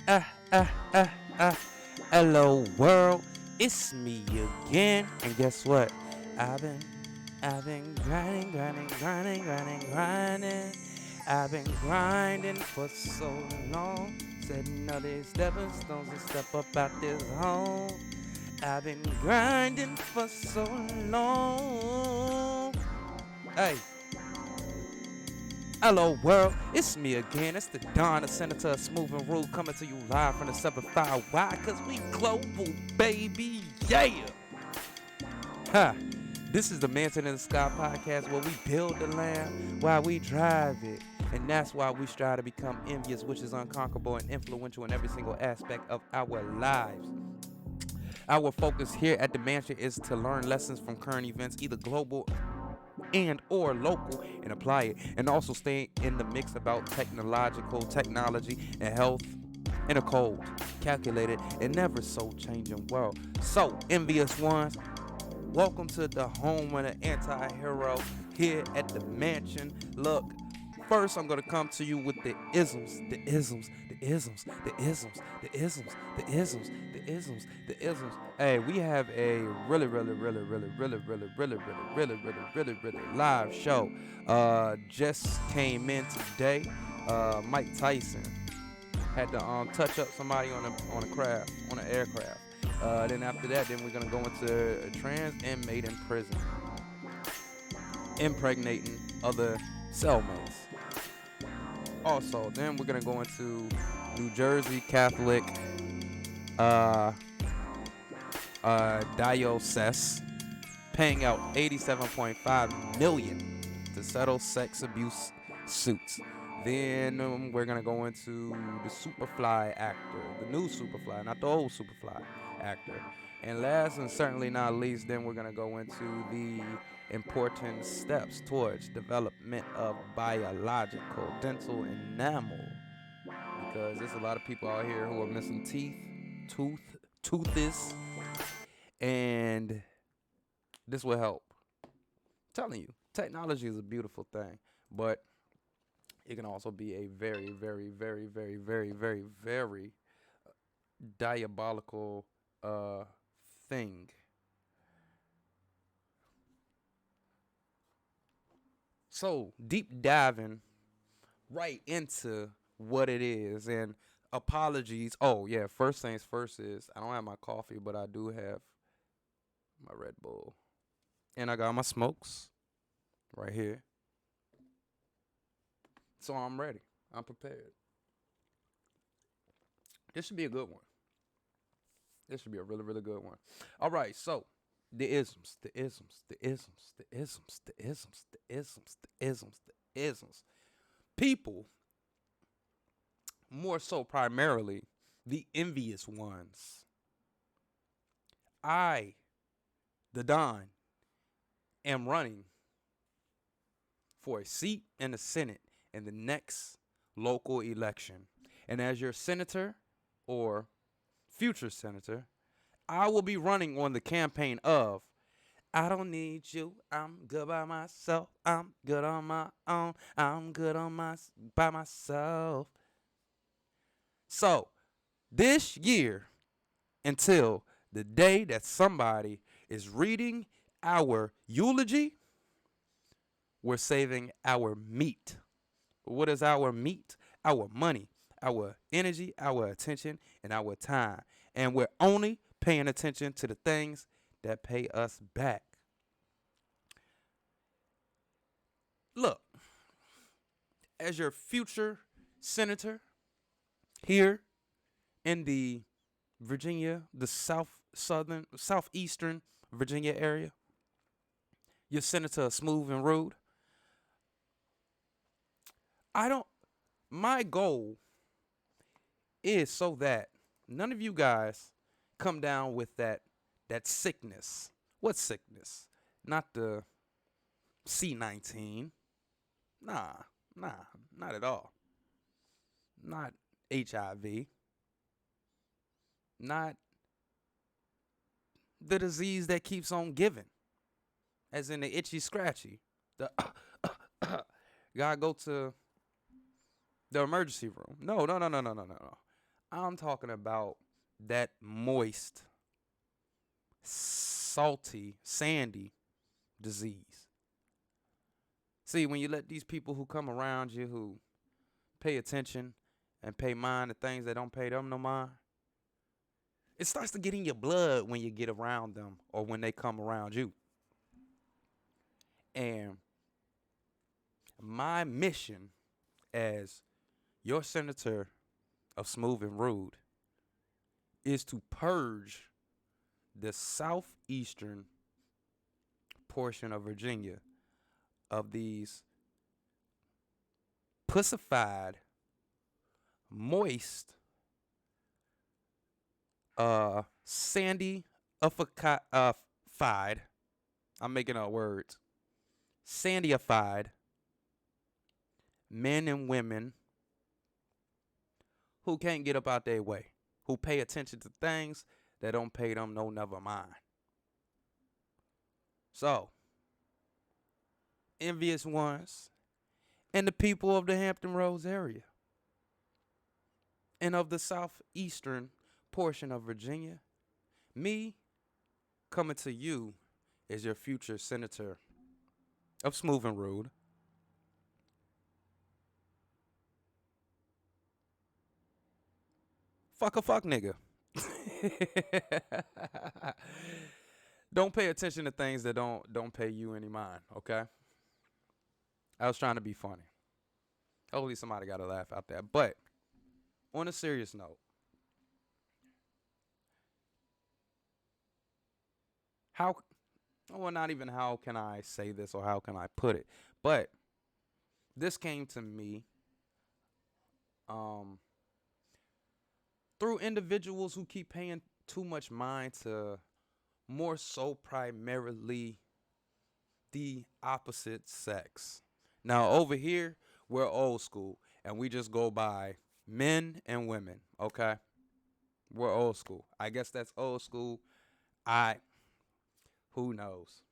ah, ah, ah, ah. Hello world, it's me again. And guess what? I've been, I've been grinding. I've been grinding for so long. Setting all these stepping stones to step up out this hole. I've been grinding for so long. Hey. Hello world, it's me again. It's the Don, the Senator of Smooth and Rude, coming to you live from the 7-5. Why? Cause we global, baby, yeah! Ha! This is the Mansion in the Sky podcast where we build the land while we drive it. And that's why we strive to become envious, which is unconquerable and influential in every single aspect of our lives. Our focus here at the mansion is to learn lessons from current events, either global and or local, and apply it, and also stay in the mix about technology and health in a cold, calculated, and never so changing world. So, envious ones, welcome to the home of the anti-hero here at the mansion. Look, first I'm gonna come to you with the isms. Hey, we have a really live show. Just came in today. Mike Tyson had to touch up somebody on an aircraft. Then after that, then we're gonna go into a trans inmate in prison, impregnating other cellmates. Also, then we're gonna go into New Jersey Catholic Diocese paying out $87.5 million to settle sex abuse suits. Then we're gonna go into the Superfly actor, the new Superfly, not the old Superfly actor. And last and certainly not least, then we're gonna go into the important steps towards development of biological dental enamel, because there's a lot of people out here who are missing toothes, and this will help. I'm telling you, technology is a beautiful thing, but it can also be a very diabolical thing. So, deep diving right into what it is, and apologies. Oh, yeah, first things first is I don't have my coffee, but I do have my Red Bull. And I got my smokes right here. So I'm ready. I'm prepared. This should be a good one. This should be a really good one. All right, so the isms. People, more so primarily the envious ones. I, the Don, am running for a seat in the Senate in the next local election. And as your senator or future senator, I will be running on the campaign of I don't need you, I'm good by myself, I'm good on my own, I'm good by myself. So, this year, until the day that somebody is reading our eulogy, we're saving our meat. What is our meat? Our money, our energy, our attention, and our time. And we're only paying attention to the things that pay us back. Look, as your future senator here in the southeastern Virginia area, your senator Smooth and Rude, my goal is so that none of you guys come down with that sickness. What sickness? Not the C-19. Nah, not at all. Not HIV. Not the disease that keeps on giving, as in the itchy scratchy. The gotta go to the emergency room. No. I'm talking about that moist, salty, sandy disease. See, when you let these people who come around you who pay attention and pay mind to things that don't pay them no mind, it starts to get in your blood when you get around them or when they come around you. And my mission as your senator of Smooth and Rude is to purge the southeastern portion of Virginia of these pussified, moist, sandy, fied. I'm making up words. Sandyified men and women who can't get up out their way, who pay attention to things that don't pay them no never mind. So, envious ones and the people of the Hampton Roads area and of the southeastern portion of Virginia, me coming to you as your future senator of Smooth and Rude. Fuck a fuck nigga. Don't pay attention to things that don't pay you any mind, okay? I was trying to be funny. Hopefully somebody got a laugh out there. But on a serious note, how, well, not even how can I say this or how can I put it, but this came to me through individuals who keep paying too much mind to more so primarily the opposite sex. Now, over here, we're old school and we just go by men and women, okay? We're old school. I guess that's old school. Who knows?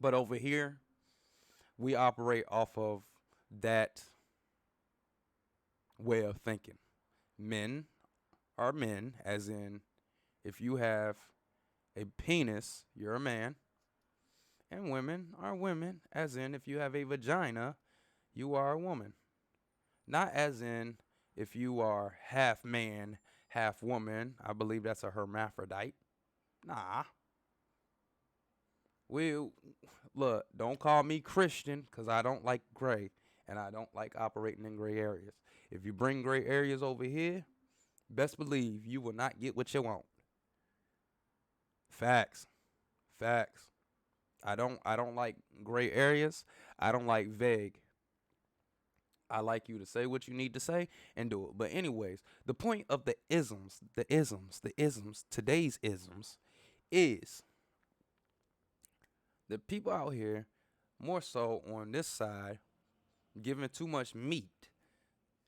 But over here, we operate off of that way of thinking. Men are men, as in, if you have a penis, you're a man. And women are women, as in, if you have a vagina, you are a woman. Not as in, if you are half man, half woman. I believe that's a hermaphrodite. Nah. Well, look, don't call me Christian because I don't like gray and I don't like operating in gray areas. If you bring gray areas over here, best believe you will not get what you want. Facts. Facts. I don't like gray areas. I don't like vague. I like you to say what you need to say and do it. But anyways, the point of the isms, today's isms is the people out here, more so on this side, giving too much meat.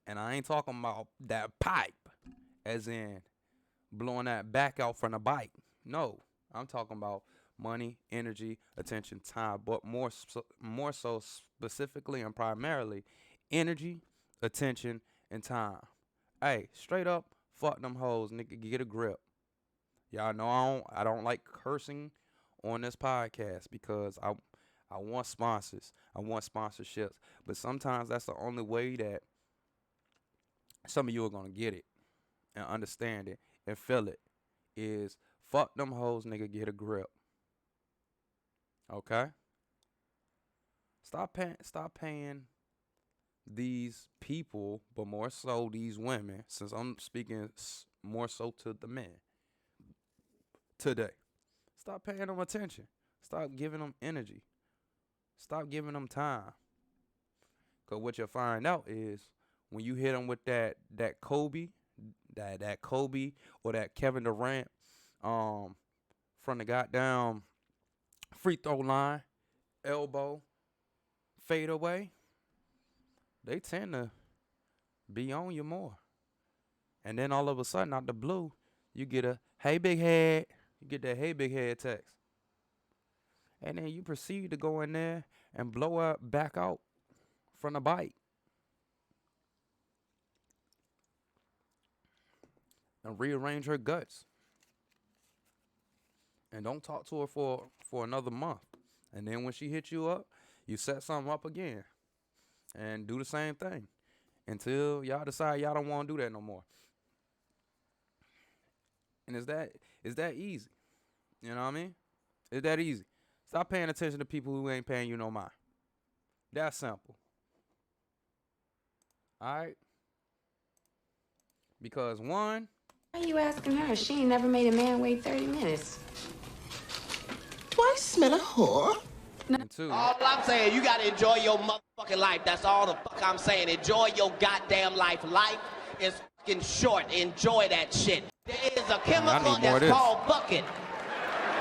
And I ain't talking about that pipe, as in blowing that back out from the bike. No, I'm talking about money, energy, attention, time, but more so specifically and primarily energy, attention, and time. Hey, straight up, fuck them hoes, nigga, get a grip. Y'all know I don't like cursing on this podcast because I want sponsors. I want sponsorships. But sometimes that's the only way that some of you are gonna get it and understand it and feel it is fuck them hoes, nigga, get a grip. Okay? Stop paying these people, but more so these women, since I'm speaking more so to the men today. Stop paying them attention. Stop giving them energy. Stop giving them time. Because what you'll find out is when you hit them with that Kobe, that Kobe or that Kevin Durant from the goddamn free throw line, elbow, fade away, they tend to be on you more. And then all of a sudden, out the blue, you get a, hey, big head. You get that, hey, big head text. And then you proceed to go in there and blow up back out from the bite. and rearrange her guts. And don't talk to her for another month. And then when she hits you up, you set something up again. And do the same thing until y'all decide y'all don't want to do that no more. And it's that easy. You know what I mean? It's that easy. Stop paying attention to people who ain't paying you no mind. That's simple. Alright? Because one, Why are you asking her? She ain't never made a man wait 30 minutes. Do I smell a whore? and two, All I'm saying, you gotta enjoy your motherfucking life. That's all the fuck I'm saying. Enjoy your goddamn life. Life is fucking short. Enjoy that shit. There is a chemical that's called bucket.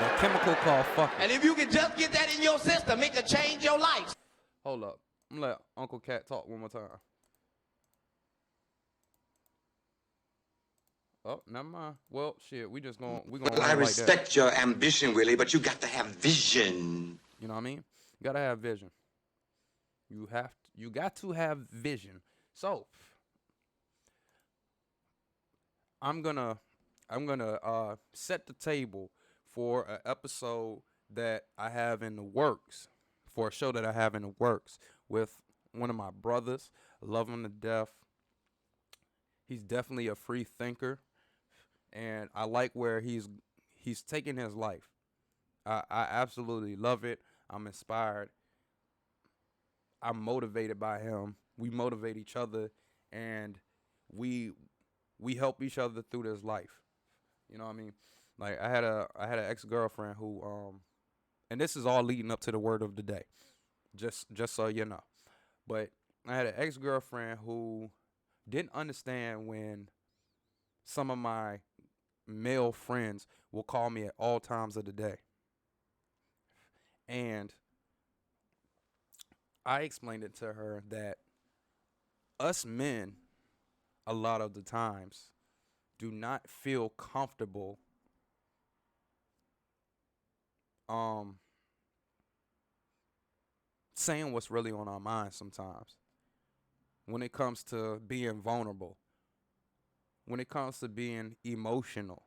that chemical called fucking. And if you can just get that in your system, it can change your life. Hold up. I'm gonna let Uncle Cat talk one more time. Oh, never mind. Well, shit, we gonna Well, I respect your ambition, Willie, but you got to have vision. You know what I mean? You gotta have vision. You got to have vision. So I'm gonna set the table for an episode that I have in the works, for a show that I have in the works with one of my brothers. Love him to death. He's definitely a free thinker, and I like where he's taking his life. I absolutely love it. I'm inspired. I'm motivated by him. We motivate each other, and we help each other through this life. You know what I mean? Like I had an ex-girlfriend who and this is all leading up to the word of the day. Just so you know. But I had an ex-girlfriend who didn't understand when some of my male friends will call me at all times of the day. And I explained it to her that us men, a lot of the times, do not feel comfortable saying what's really on our minds sometimes. When it comes to being vulnerable, when it comes to being emotional,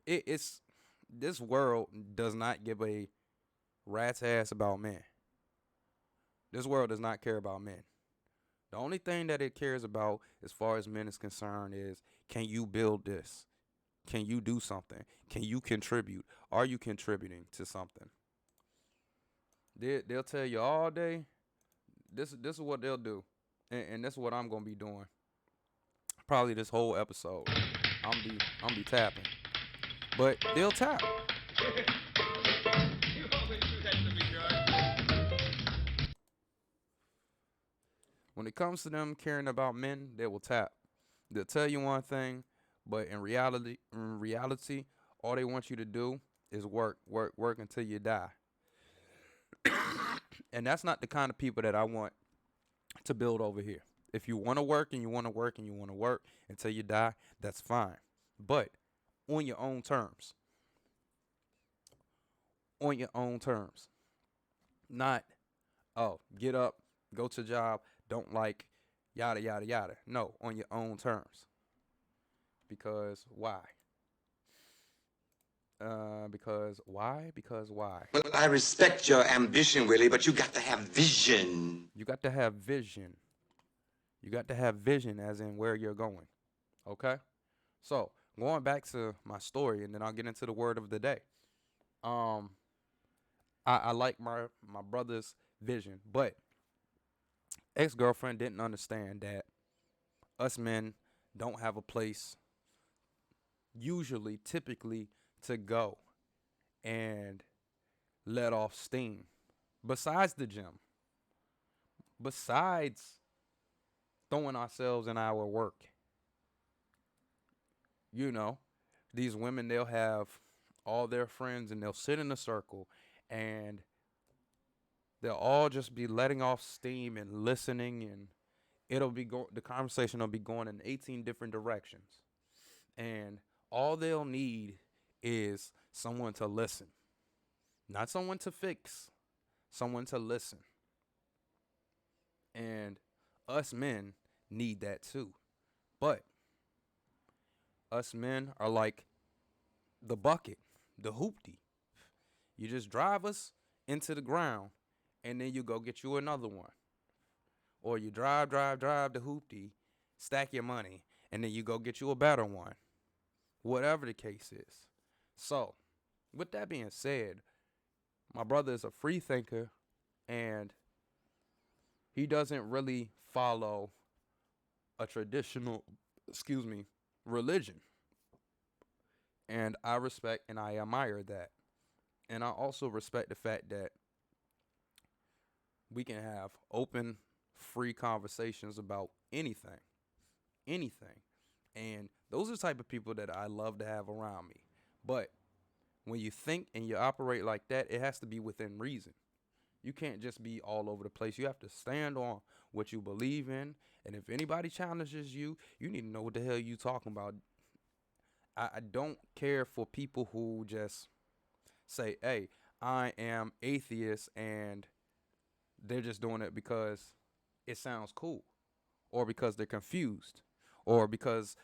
it's this world does not give a rat's ass about men. This world does not care about men. The only thing that it cares about, as far as men is concerned, is can you build this? Can you do something? Can you contribute? Are you contributing to something? They'll tell you all day. This is what they'll do, and this is what I'm gonna be doing. Probably this whole episode, I'm be tapping, but they'll tap. When it comes to them caring about men, they will tap. They'll tell you one thing, but in reality, all they want you to do is work until you die. And that's not the kind of people that I want to build over here. If you want to work and you want to work and you want to work until you die, that's fine. But on your own terms. On your own terms. Not, oh, get up, go to job, don't like, yada, yada, yada. No, on your own terms. Because why? Because why? Well, I respect your ambition, Willie, but you got to have vision. You got to have vision. You got to have vision as in where you're going. Okay? So, going back to my story, and then I'll get into the word of the day. I like my brother's vision, but ex-girlfriend didn't understand that us men don't have a place, typically, to go and let off steam besides the gym, besides throwing ourselves in our work. You know, these women, they'll have all their friends and they'll sit in a circle and they'll all just be letting off steam and listening, and the conversation will be going in 18 different directions, and all they'll need is someone to listen. Not someone to fix, someone to listen. And us men need that too. But us men are like the bucket, the hoopty. You just drive us into the ground, and then you go get you another one. Or you drive the hoopty, stack your money, and then you go get you a better one. Whatever the case is. So, with that being said, my brother is a free thinker, and he doesn't really follow a traditional, religion. And I respect and I admire that. And I also respect the fact that we can have open, free conversations about anything. Anything. And those are the type of people that I love to have around me. But when you think and you operate like that, it has to be within reason. You can't just be all over the place. You have to stand on what you believe in. And if anybody challenges you, you need to know what the hell you talking about. I don't care for people who just say, hey, I am atheist, and they're just doing it because it sounds cool, or because they're confused, or because,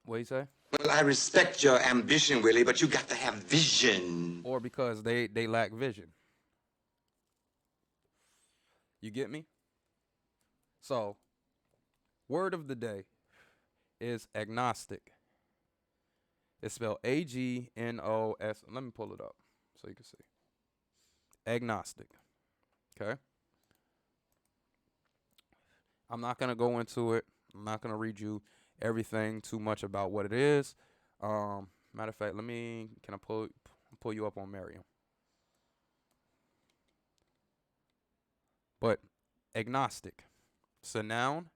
what you say? Well, I respect your ambition, Willie, but you got to have vision. Or because they lack vision. You get me? So, word of the day is agnostic. It's spelled A-G-N-O-S. Let me pull it up so you can see. Agnostic. Okay? I'm not going to go into it. I'm not going to read you everything too much about what it is. Matter of fact, can I pull you up on Merriam? But agnostic. It's a noun.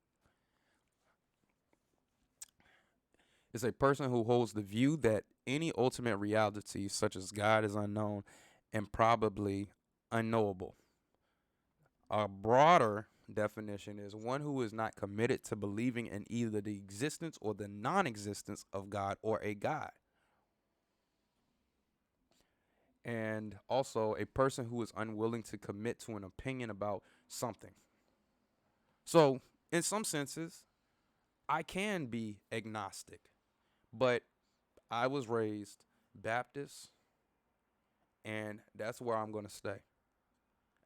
Is a person who holds the view that any ultimate reality, such as God, is unknown and probably unknowable. A broader definition is one who is not committed to believing in either the existence or the non-existence of God or a God. And also a person who is unwilling to commit to an opinion about something. So, in some senses, I can be agnostic. But I was raised Baptist, and that's where I'm going to stay.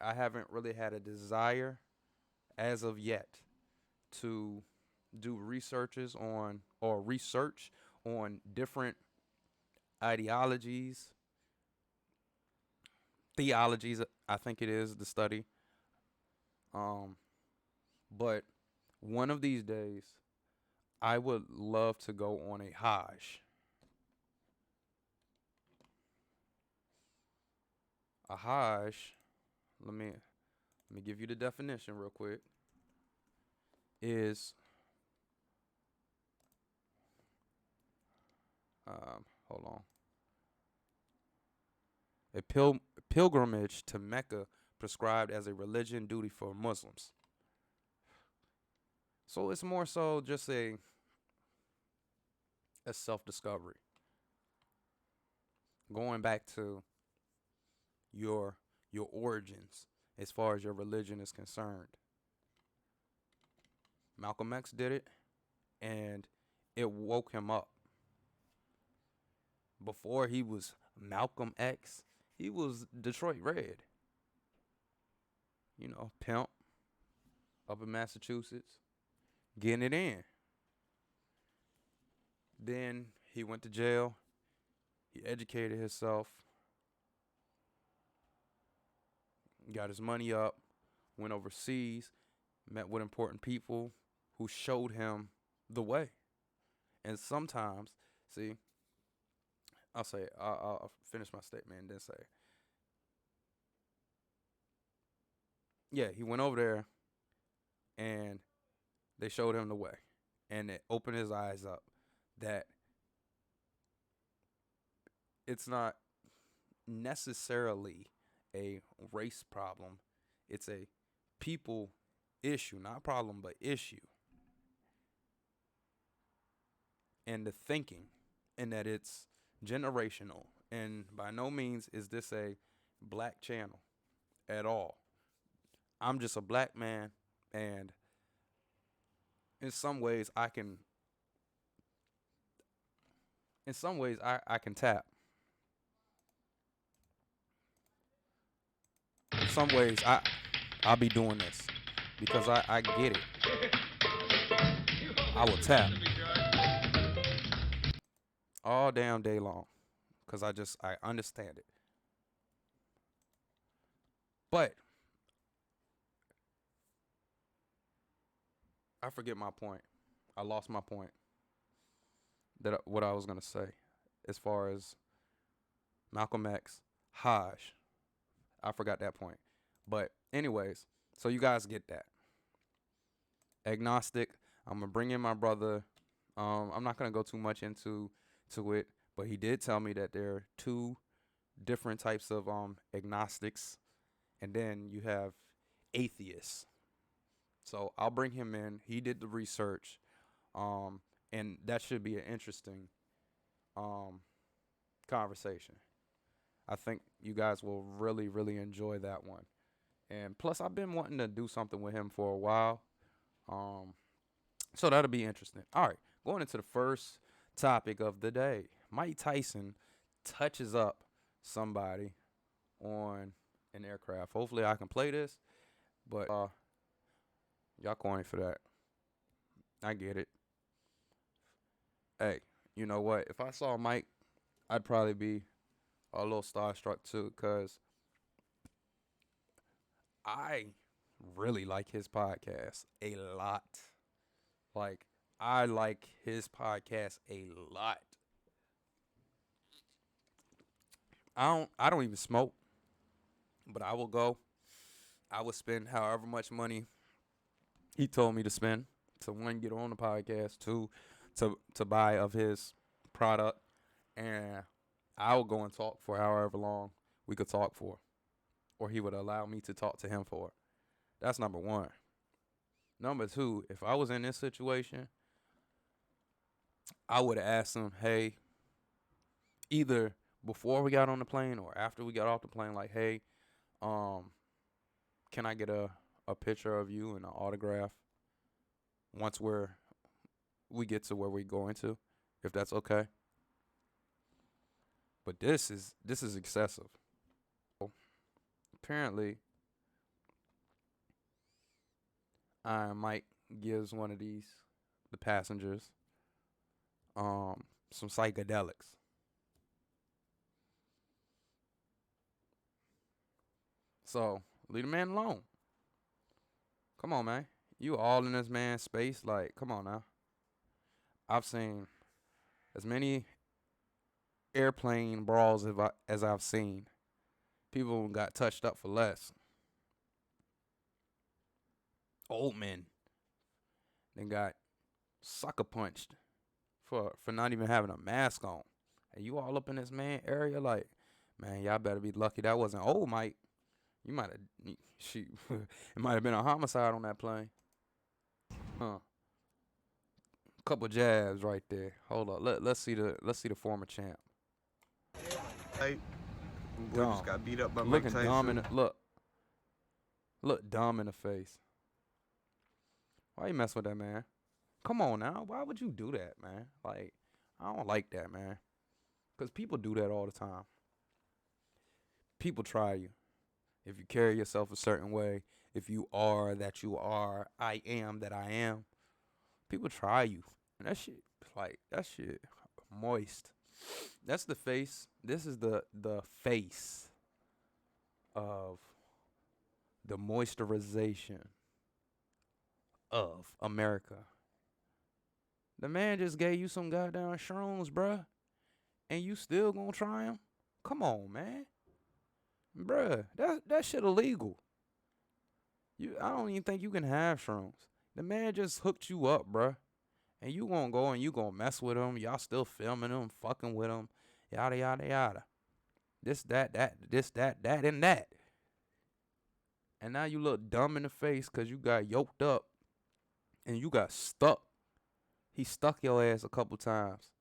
I haven't really had a desire as of yet to do research on different ideologies, theologies, I think it is the study. But one of these days, I would love to go on a Hajj. A Hajj, let me give you the definition real quick, is hold on. A pilgrimage to Mecca prescribed as a religion duty for Muslims. So it's more so just a self-discovery. Going back to your origins as far as your religion is concerned. Malcolm X did it, and it woke him up. Before he was Malcolm X, he was Detroit Red. You know, pimp up in Massachusetts, getting it in. Then he went to jail. He educated himself. Got his money up. Went overseas. Met with important people who showed him the way. And sometimes, see, I'll finish my statement and then say, yeah, he went over there and they showed him the way. And it opened his eyes up that it's not necessarily a race problem. It's a people issue, not problem, but issue. And the thinking, and that it's generational. And by no means is this a black channel at all. I'm just a black man, and in some ways I can in some ways, I can tap. In some ways, I'll be doing this because I get it. I will tap all damn day long because I understand it. But I forget my point. I lost my point. What I was gonna say, as far as Malcolm X, Hajj. I forgot that point. But anyways, so you guys get that. Agnostic. I'm gonna bring in my brother. I'm not gonna go too much into it, but he did tell me that there are two different types of agnostics, and then you have atheists. So I'll bring him in. He did the research, and that should be an interesting conversation. I think you guys will really, really enjoy that one. And plus, I've been wanting to do something with him for a while. So that'll be interesting. All right, going into the first topic of the day. Mike Tyson touches up somebody on an aircraft. Hopefully I can play this, but y'all corny for that. I get it. Hey, you know what? If I saw Mike, I'd probably be a little starstruck too, because I really like his podcast a lot. Like, I like his podcast a lot. I don't even smoke, but I will go. I will spend however much money he told me to spend to, one, get on the podcast, two, to buy of his product, and I will go and talk for however long we could talk for, or he would allow me to talk to him for. That's number one. Number two, if I was in this situation, I would have asked him, hey, either before we got on the plane or after we got off the plane, like, hey, can I get a picture of you and an autograph once we get to where we're going to, if that's okay? But this is excessive. Apparently, Mike gives one of the passengers, some psychedelics. So leave the man alone. Come on, man. You all in this man's space. Like, come on now. I've seen as many airplane brawls as I've seen. People got touched up for less. Old men then got sucker punched for not even having a mask on. And you all up in this man area, like, man, y'all better be lucky that wasn't old Mike. You might have, shoot, it might have been a homicide on that plane. Couple jabs right there. Hold up, let's see the former champ. Hey, boy just got beat up by Mike Looking Tyson. dumb in the, look dumb in the face. Why you mess with that, man? Come on now. Why would you do that, man? Like, I don't like that, man. Because people do that all the time. People try you. If you carry yourself a certain way, if you are that you are, I am that I am, people try you. And that shit moist. That's the face. This is the face of the moisturization of America. The man just gave you some goddamn shrooms, bruh, and you still gonna try him? Come on, man. Bruh, that shit illegal. I don't even think you can have shrooms. The man just hooked you up, bruh. And you gonna go and you gonna mess with him. Y'all still filming him, fucking with him, yada, yada, yada. This, that, and that. And now you look dumb in the face because you got yoked up and you got stuck. He stuck your ass a couple times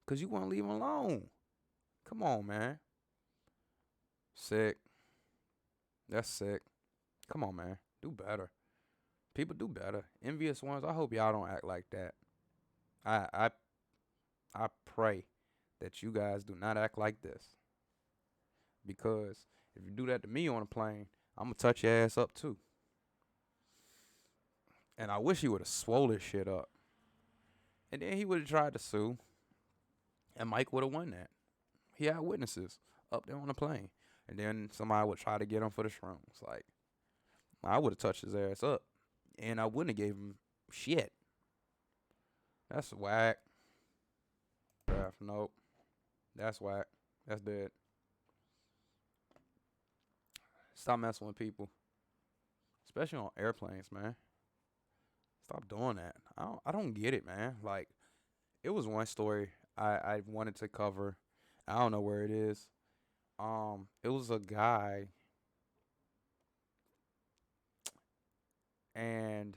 because you won't leave him alone. Come on, man. Sick. That's sick. Come on, man. Do better. People do better. Envious ones, I hope y'all don't act like that. I pray that you guys do not act like this. Because if you do that to me on a plane, I'm going to touch your ass up too. And I wish he would have swole this shit up. And then he would have tried to sue. And Mike would have won that. He had witnesses up there on the plane. And then somebody would try to get him for the shrooms. Like, I would have touched his ass up. And I wouldn't have gave him shit. That's whack. Nope. That's whack. That's dead. Stop messing with people. Especially on airplanes, man. Stop doing that. I don't get it, man. Like, it was one story I wanted to cover. I don't know where it is. It was a guy, and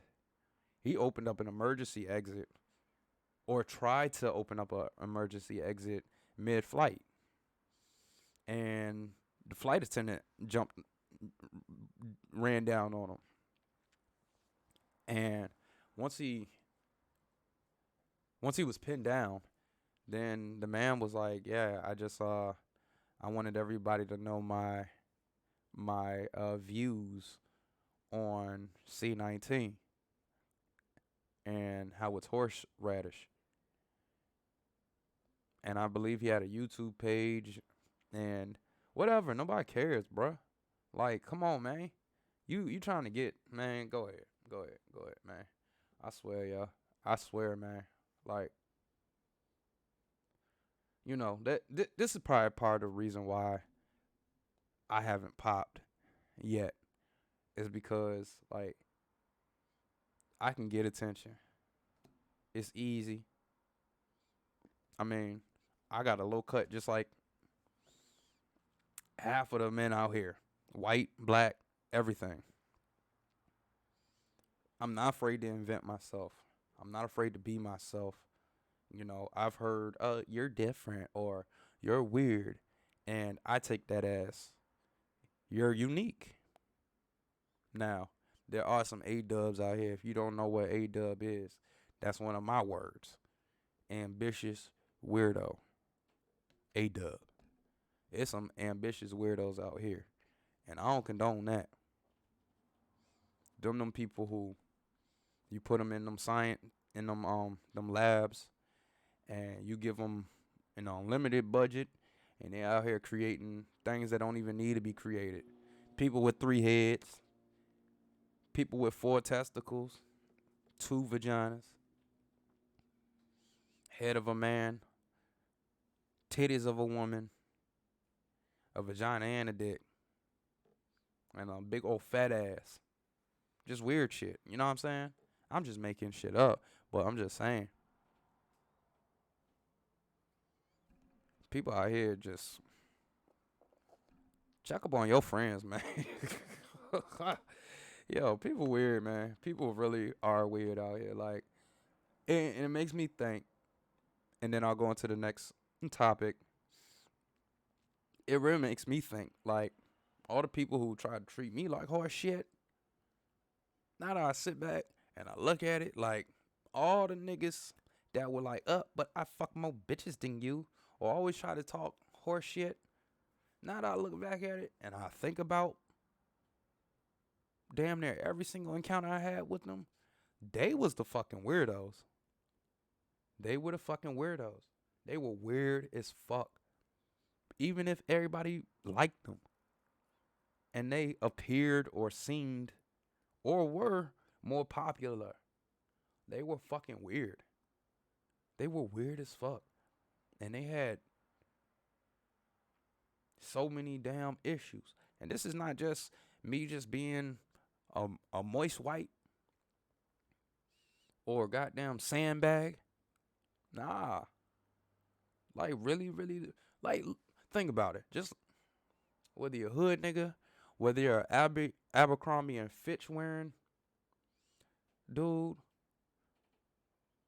he opened up an emergency exit, or tried to open up an emergency exit mid-flight, and the flight attendant ran down on him, and once he was pinned down, then the man was like, yeah, I wanted everybody to know my views on C-19 and how it's horseradish. And I believe he had a YouTube page and whatever. Nobody cares, bruh. Like, come on, man. You trying to get, man, go ahead, man. I swear, y'all. I swear, man. Like, you know, this is probably part of the reason why I haven't popped yet. Is because, like, I can get attention. It's easy. I mean, I got a low cut just like half of the men out here. White, black, everything. I'm not afraid to invent myself. I'm not afraid to be myself. You know, I've heard, you're different or you're weird. And I take that as you're unique. Now, there are some A-dubs out here. If you don't know what A-dub is, that's one of my words. Ambitious weirdo. A-dub. It's some ambitious weirdos out here. And I don't condone that. Them people who you put them in them them labs, and you give them an unlimited budget, and they're out here creating things that don't even need to be created. People with 3 heads, people with 4 testicles, 2 vaginas, head of a man, titties of a woman, a vagina and a dick, and a big old fat ass. Just weird shit. You know what I'm saying? I'm just making shit up, but I'm just saying. People out here just check up on your friends, man. Yo, people weird, man. People really are weird out here. Like, and it makes me think, and then I'll go into the next topic. It really makes me think, like, all the people who try to treat me like horse shit. Now that I sit back and I look at it, like, all the niggas that were like, but I fuck more bitches than you, or always try to talk horse shit. Now that I look back at it and I think about damn near every single encounter I had with them, they was the fucking weirdos. They were the fucking weirdos. They were weird as fuck. Even if everybody liked them. And they appeared or seemed or were more popular. They were fucking weird. They were weird as fuck. And they had so many damn issues. And this is not just me just being a moist white or a goddamn sandbag. Nah. Like, really, like, think about it. Just whether you're a hood nigga, whether you're a Abercrombie and Fitch wearing dude,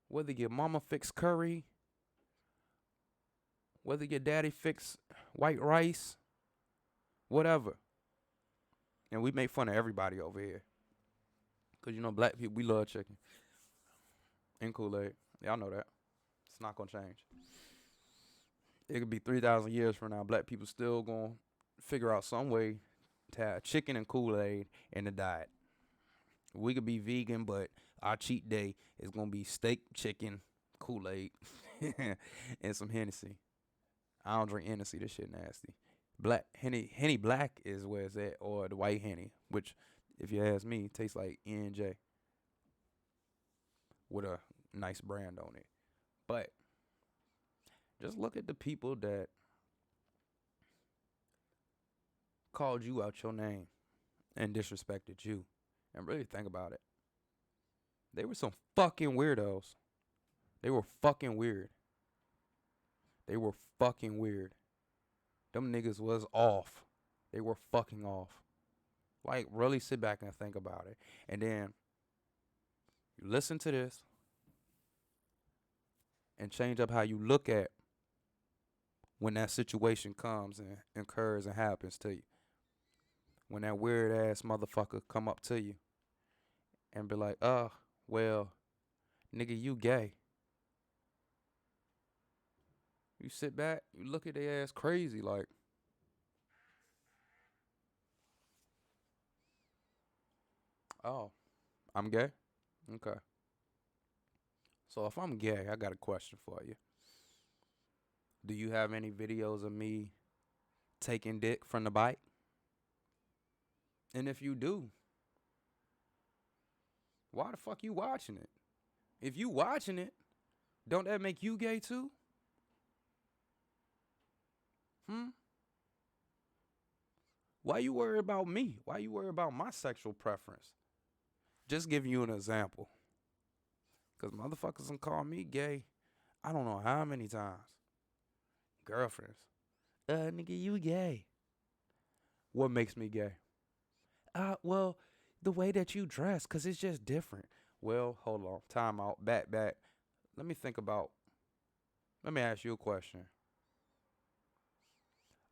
whether your mama fix curry, whether your daddy fix white rice, whatever. And we make fun of everybody over here. Because, you know, black people, we love chicken. And Kool-Aid. Y'all know that. It's not going to change. It could be 3,000 years from now. Black people still gonna figure out some way to have chicken and Kool-Aid in the diet. We could be vegan, but our cheat day is gonna be steak, chicken, Kool-Aid, and some Hennessy. I don't drink Hennessy. This shit nasty. Black Henny Black is where it's at, or the white Henny, which, if you ask me, tastes like E&J with a nice brand on it. But just look at the people that called you out your name and disrespected you, and really think about it. They were some fucking weirdos. They were fucking weird. They were fucking weird. Them niggas was off. They were fucking off. Like, really sit back and think about it. And then you listen to this and change up how you look at when that situation comes and occurs and happens to you. When that weird ass motherfucker come up to you and be like, well, nigga, you gay. You sit back, you look at their ass crazy like, oh, I'm gay? Okay. So if I'm gay, I got a question for you. Do you have any videos of me taking dick from the bike? And if you do, why the fuck you watching it? If you watching it, don't that make you gay too? Why you worry about me? Why you worry about my sexual preference? Just giving you an example. Because motherfuckers can call me gay I don't know how many times. Girlfriends. Nigga, you gay. What makes me gay? Well, the way that you dress, because it's just different. Well, hold on. Time out. Back. Let me ask you a question.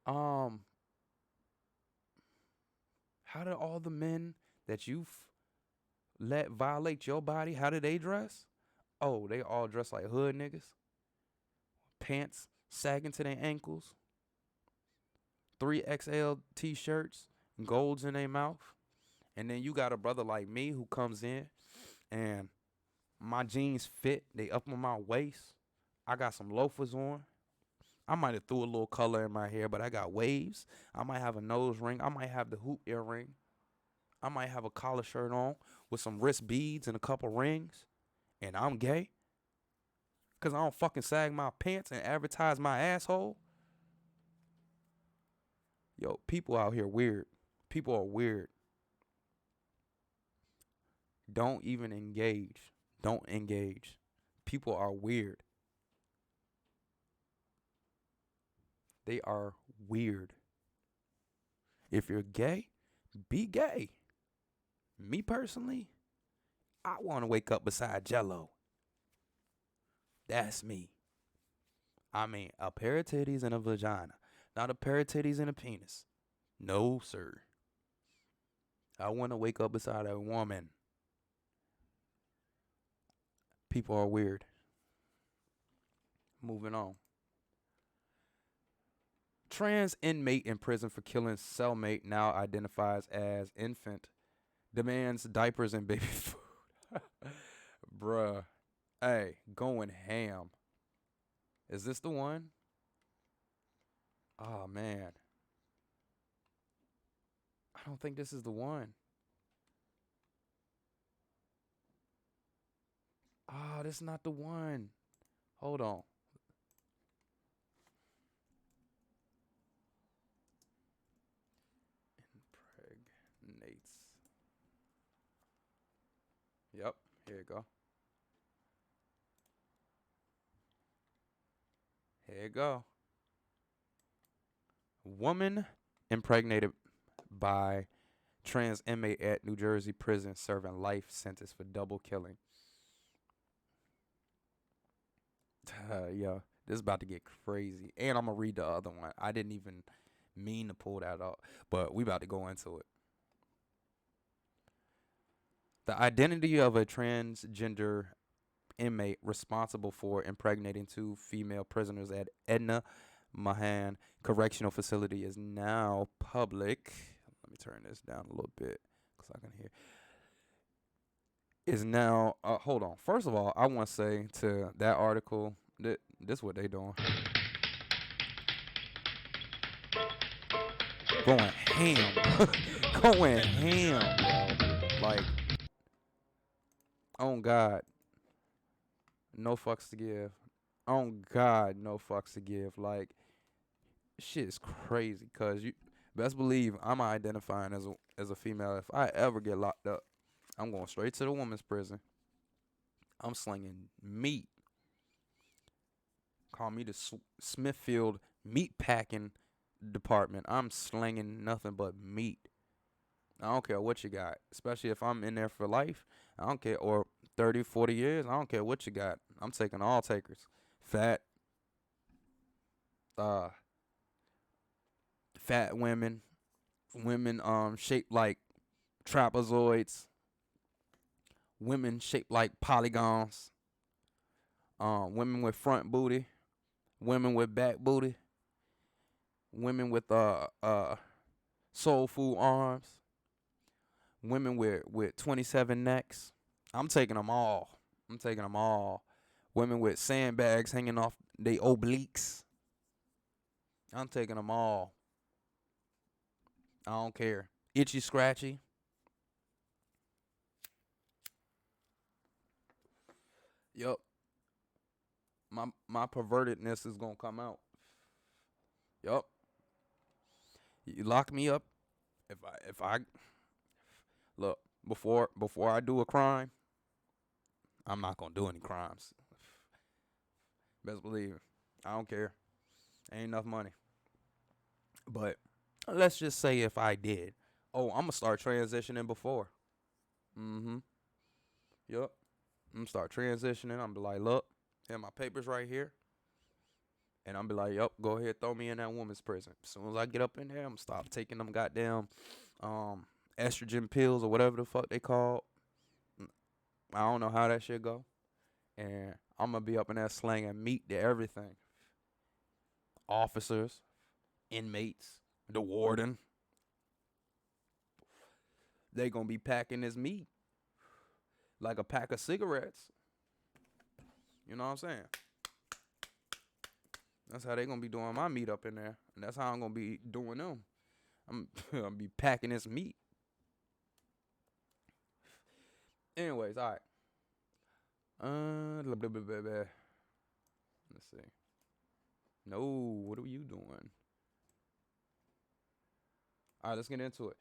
How do all the men that you've let violate your body, how do they dress? Oh, they all dress like hood niggas. Pants sagging to their ankles. 3XL t-shirts, golds in their mouth. And then you got a brother like me who comes in and my jeans fit. They up on my waist. I got some loafers on. I might have threw a little color in my hair, but I got waves. I might have a nose ring. I might have the hoop earring. I might have a collar shirt on with some wrist beads and a couple rings. And I'm gay? Because I don't fucking sag my pants and advertise my asshole? Yo, people out here weird. People are weird. Don't even engage. Don't engage. People are weird. They are weird. If you're gay, be gay. Me personally, I want to wake up beside Jello. That's me. I mean, a pair of titties and a vagina. Not a pair of titties and a penis. No, sir. I want to wake up beside a woman. People are weird. Moving on. Trans inmate in prison for killing cellmate now identifies as infant. Demands diapers and baby food. Bruh. Hey, going ham. Is this the one? Oh, man. I don't think this is the one. Oh, this is not the one. Hold on. Impregnates. Yep, here you go. Here you go. Woman impregnated by trans inmate at New Jersey prison serving life sentence for double killing. Yeah, this is about to get crazy. And I'm going to read the other one. I didn't even mean to pull that up, but we about to go into it. The identity of a transgender inmate responsible for impregnating two female prisoners at Edna Mahan Correctional Facility is now public. Let me turn this down a little bit because I can hear. Is now, hold on. First of all, I want to say to that article, this is what they doing. Going ham. Going ham, bro. Like, on God, no fucks to give. On God, no fucks to give. Like, shit is crazy. Cause you best believe I'm identifying as a female. If I ever get locked up, I'm going straight to the women's prison. I'm slinging meat. Call me the Smithfield meat packing department. I'm slinging nothing but meat. I don't care what you got, especially if I'm in there for life. I don't care, or 30, 40 years. I don't care what you got. I'm taking all takers. Fat women, shaped like trapezoids, women shaped like polygons, women with front booty, women with back booty, women with soul food arms, women with 27 necks. I'm taking them all. I'm taking them all. Women with sandbags hanging off they obliques. I'm taking them all. I don't care. Itchy, scratchy. Yup. My pervertedness is gonna come out. Yup. You lock me up. If I look before I do a crime, I'm not gonna do any crimes. Best believe it. I don't care. Ain't enough money. But let's just say if I did. Oh, I'm gonna start transitioning before. Yup. I'm gonna start transitioning. I'm be like, look, here my papers right here. And I'm be like, yup, go ahead, throw me in that woman's prison. As soon as I get up in there, I'm gonna stop taking them goddamn estrogen pills or whatever the fuck they call. I don't know how that shit go. And I'm gonna be up in there slanging meat to everything. Officers, inmates, the warden. They gonna be packing this meat like a pack of cigarettes. You know what I'm saying? That's how they gonna be doing my meat up in there. And that's how I'm gonna be doing them. I'm gonna be packing this meat. Anyways, all right. Let's see. No, what are you doing? All right, let's get into it.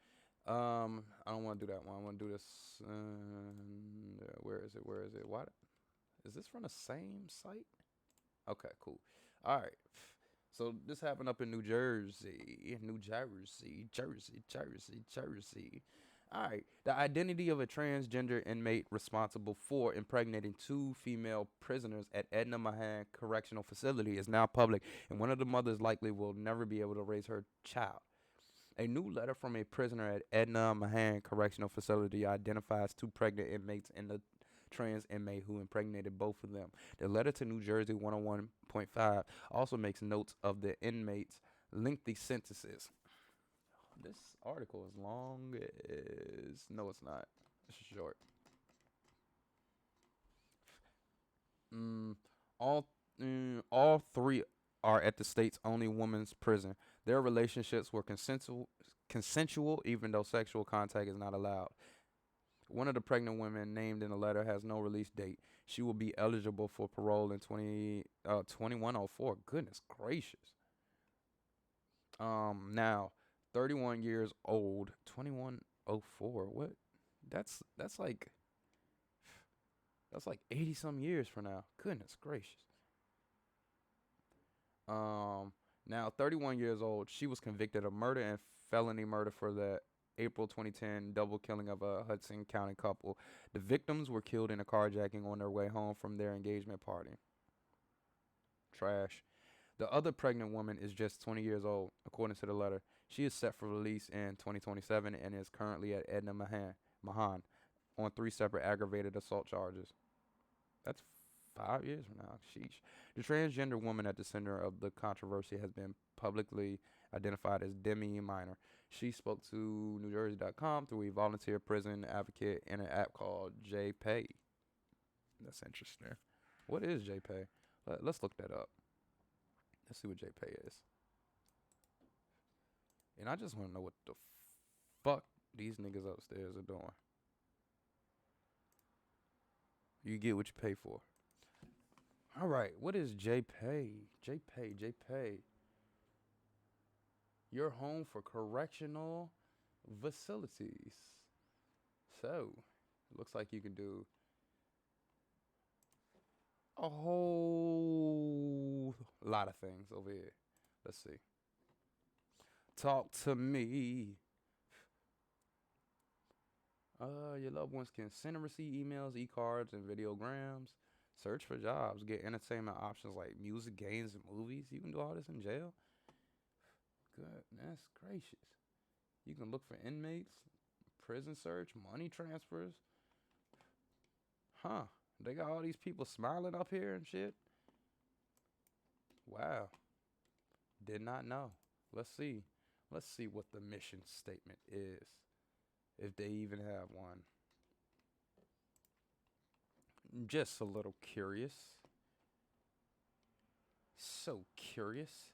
I don't want to do that one. I want to do this. Where is it? What? Is this from the same site? Okay, cool. All right. So this happened up in New Jersey. All right. The identity of a transgender inmate responsible for impregnating 2 female prisoners at Edna Mahan Correctional Facility is now public, and one of the mothers likely will never be able to raise her child. A new letter from a prisoner at Edna Mahan Correctional Facility identifies 2 pregnant inmates and the trans inmate who impregnated both of them. The letter to New Jersey 101.5 also makes notes of the inmates' lengthy sentences. This article is long as... No, it's not. It's short. All 3 are at the state's only women's prison. Their relationships were consensual, even though sexual contact is not allowed. One of the pregnant women named in the letter has no release date. She will be eligible for parole in 2104. Goodness gracious. Now, 31 years old, 2104. What? That's like 80 some years from now. Goodness gracious. Now 31 years old, she was convicted of murder and felony murder for the April 2010 double killing of a Hudson County couple. The victims were killed in a carjacking on their way home from their engagement party. Trash. The other pregnant woman is just 20 years old, according to the letter. She is set for release in 2027 and is currently at Edna Mahan on 3 separate aggravated assault charges. That's 5 years from now. Sheesh. The transgender woman at the center of the controversy has been publicly identified as Demi Minor. She spoke to NewJersey.com through a volunteer prison advocate in an app called JPay. That's interesting. What is JPay? Let's look that up. Let's see what JPay is. And I just want to know what the fuck these niggas upstairs are doing. You get what you pay for. All right, what is JPay? JPay. Your home for correctional facilities. So, it looks like you can do a whole lot of things over here. Let's see. Talk to me. Your loved ones can send and receive emails, e-cards, and videograms. Search for jobs. Get entertainment options like music, games, and movies. You can do all this in jail. Goodness gracious. You can look for inmates, prison search, money transfers. Huh. They got all these people smiling up here and shit. Wow. Did not know. Let's see. Let's see what the mission statement is. If they even have one. Just a little curious. So curious.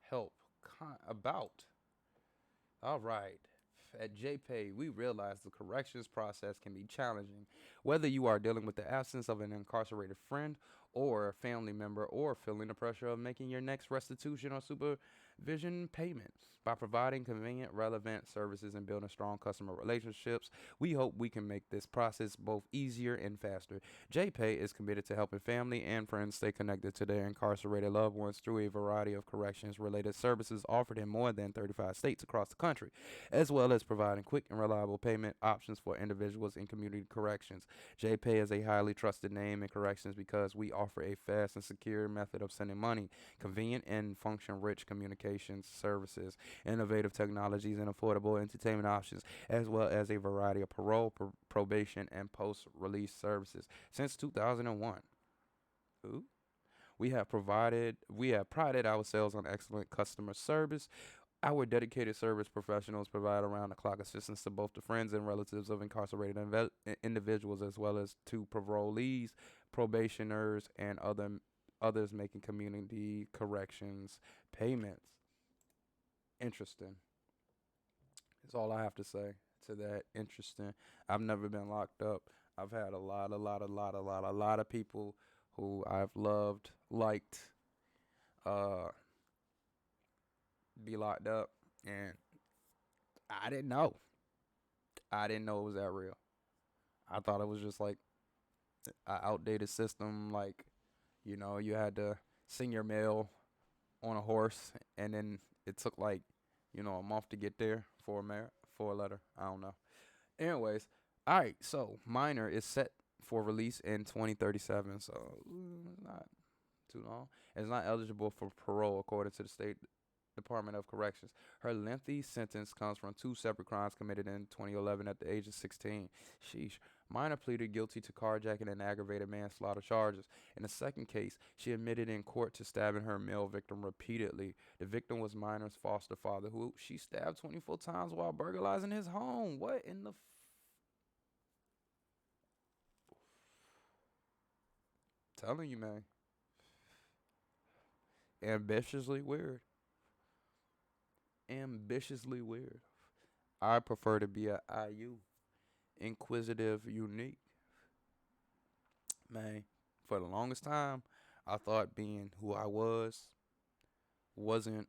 Help about. All right. At JPay, we realize the corrections process can be challenging, whether you are dealing with the absence of an incarcerated friend or a family member or feeling the pressure of making your next restitution or supervision payment. By providing convenient, relevant services and building strong customer relationships, we hope we can make this process both easier and faster. JPay is committed to helping family and friends stay connected to their incarcerated loved ones through a variety of corrections-related services offered in more than 35 states across the country, as well as providing quick and reliable payment options for individuals in community corrections. JPay is a highly trusted name in corrections because we offer a fast and secure method of sending money, convenient and function-rich communications services, innovative technologies, and affordable entertainment options, as well as a variety of parole, probation, and post-release services. Since 2001. Ooh. We have prided ourselves on excellent customer service. Our dedicated service professionals provide around-the-clock assistance to both the friends and relatives of incarcerated individuals, as well as to parolees, probationers, and others making community corrections payments. Interesting. That's all I have to say to that. Interesting. I've never been locked up. I've had a lot of people who I've loved, liked, be locked up, and I didn't know it was that real. I thought it was just like an outdated system, like, you know, you had to send your mail on a horse, and then it took like, you know, a month to get there for a letter. I don't know. Anyways, all right, so Minor is set for release in 2037, so not too long. It's not eligible for parole according to the state Department of Corrections. Her lengthy sentence comes from 2 separate crimes committed in 2011 at the age of 16. Sheesh. Minor pleaded guilty to carjacking and aggravated manslaughter charges. In the second case, she admitted in court to stabbing her male victim repeatedly. The victim was Minor's foster father, who she stabbed 24 times while burglarizing his home. What in the telling you, man. Ambitiously weird. I prefer to be a IU. Inquisitive, unique. Man, for the longest time, I thought being who I wasn't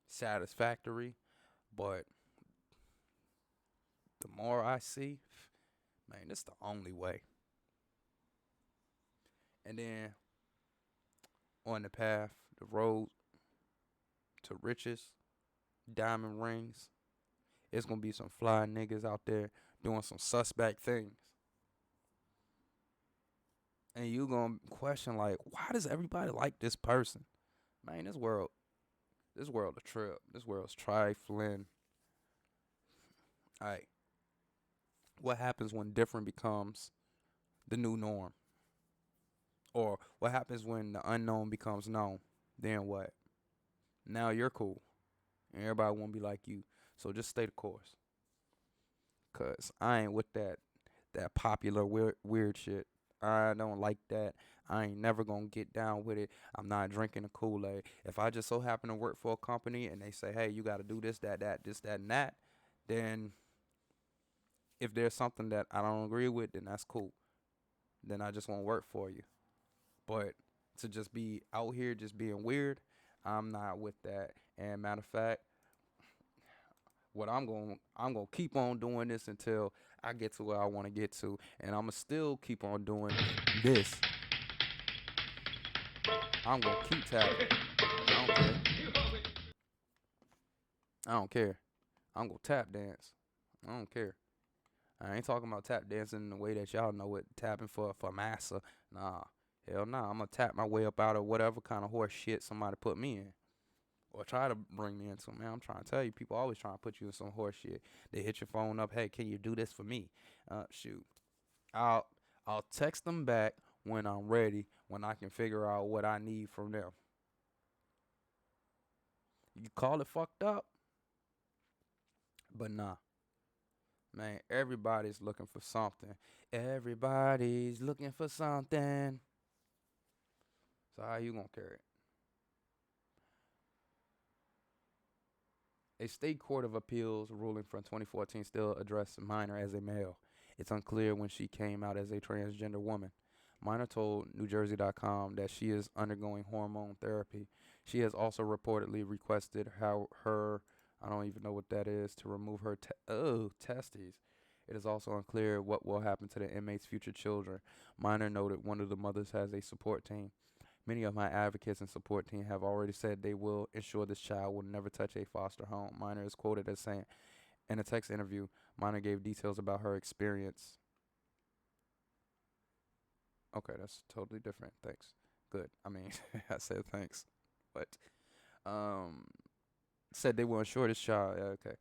satisfactory, but the more I see, man, it's the only way. And then on the path, the road to riches, diamond rings, it's gonna be some fly niggas out there doing some suspect things. And you gonna question, like, why does everybody like this person? Man, this world a trip. This world's trifling. Alright. What happens when different becomes the new norm? What happens when the unknown becomes known? Then what? Now you're cool. And everybody won't be like you. So just stay the course. Cause I ain't with that popular weird shit. I don't like that. I ain't never gonna get down with it. I'm not drinking the Kool-Aid. If I just so happen to work for a company and they say, hey, you gotta do this, that, this, that, and that, then if there's something that I don't agree with, then that's cool. Then I just won't work for you. But to just be out here just being weird, I'm not with that. And matter of fact, what I'm gonna keep on doing this until I get to where I want to get to, and I'm gonna still keep on doing this. I'm gonna keep tapping. I don't care. I don't care. I'm gonna tap dance. I don't care. I ain't talking about tap dancing in the way that y'all know it, tapping for massa. Nah, hell nah. I'm gonna tap my way up out of whatever kind of horse shit somebody put me in. Or try to bring me into, man. I'm trying to tell you, people always trying to put you in some horse shit. They hit your phone up, hey, can you do this for me? Shoot, I'll text them back when I'm ready, when I can figure out what I need from them. You call it fucked up, but nah, man. Everybody's looking for something. Everybody's looking for something. So how you gonna carry it? A state court of appeals ruling from 2014 still addressed Minor as a male. It's unclear when she came out as a transgender woman. Minor told NewJersey.com that she is undergoing hormone therapy. She has also reportedly requested her, I don't even know what that is, to remove her testes. It is also unclear what will happen to the inmate's future children. Minor noted one of the mothers has a support team. Many of my advocates and support team have already said they will ensure this child will never touch a foster home. Minor is quoted as saying, in a text interview, Minor gave details about her experience. Okay, that's totally different. Thanks. Good. I mean, I said thanks. But, said they will ensure this child. Yeah, okay.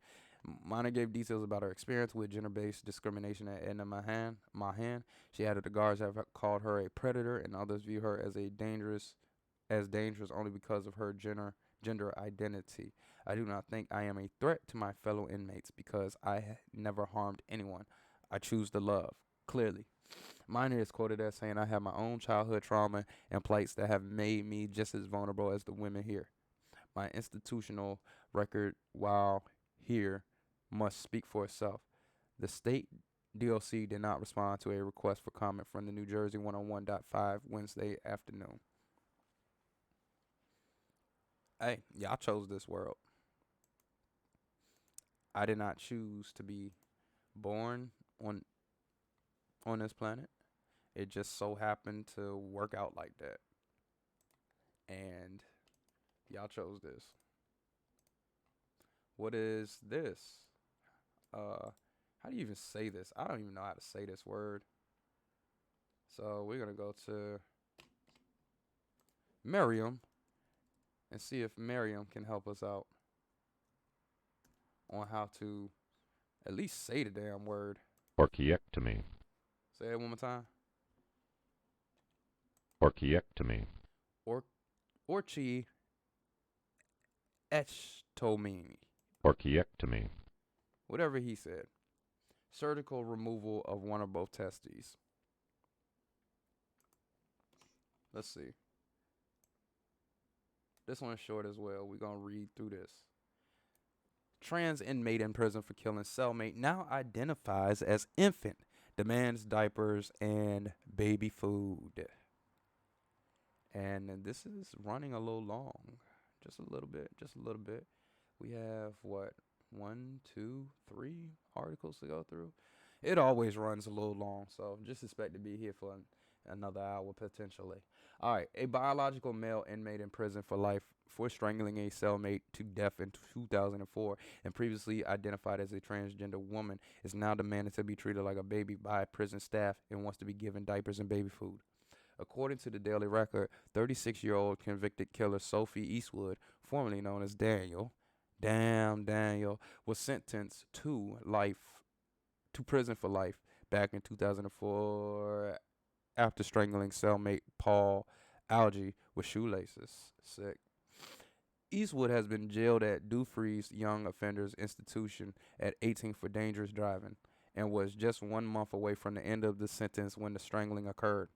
Minor gave details about her experience with gender-based discrimination at Edna Mahan. She added the guards have called her a predator, and others view her as dangerous only because of her gender identity. I do not think I am a threat to my fellow inmates because I never harmed anyone. I choose to love. Clearly. Minor is quoted as saying, I have my own childhood trauma and plights that have made me just as vulnerable as the women here. My institutional record while here must speak for itself. The state DOC did not respond to a request for comment from the New Jersey 101.5 Wednesday afternoon. Hey, y'all chose this world. I did not choose to be born on this planet. It just so happened to work out like that. And y'all chose this. What is this? How do you even say this? I don't even know how to say this word. So we're going to go to Merriam and see if Merriam can help us out on how to at least say the damn word. Orchiectomy. Say it one more time. Orchiectomy. Orchiectomy. Orchiectomy. Whatever he said. Surgical removal of one or both testes. Let's see. This one is short as well. We're going to read through this. Trans inmate in prison for killing cellmate now identifies as infant. Demands diapers and baby food. And this is running a little long. Just a little bit. We have, 1, 2, 3 articles to go through. It always runs a little long, so just expect to be here for another hour potentially. All right, a biological male inmate in prison for life for strangling a cellmate to death in 2004 and previously identified as a transgender woman is now demanded to be treated like a baby by prison staff and wants to be given diapers and baby food. According to the Daily Record, 36-year-old convicted killer Sophie Eastwood, formerly known as Daniel, was sentenced to prison for life back in 2004 after strangling cellmate Paul algae with shoelaces. Sick. Eastwood has been jailed at Dufries Young Offenders Institution at 18 for dangerous driving and was just 1 month away from the end of the sentence when the strangling occurred.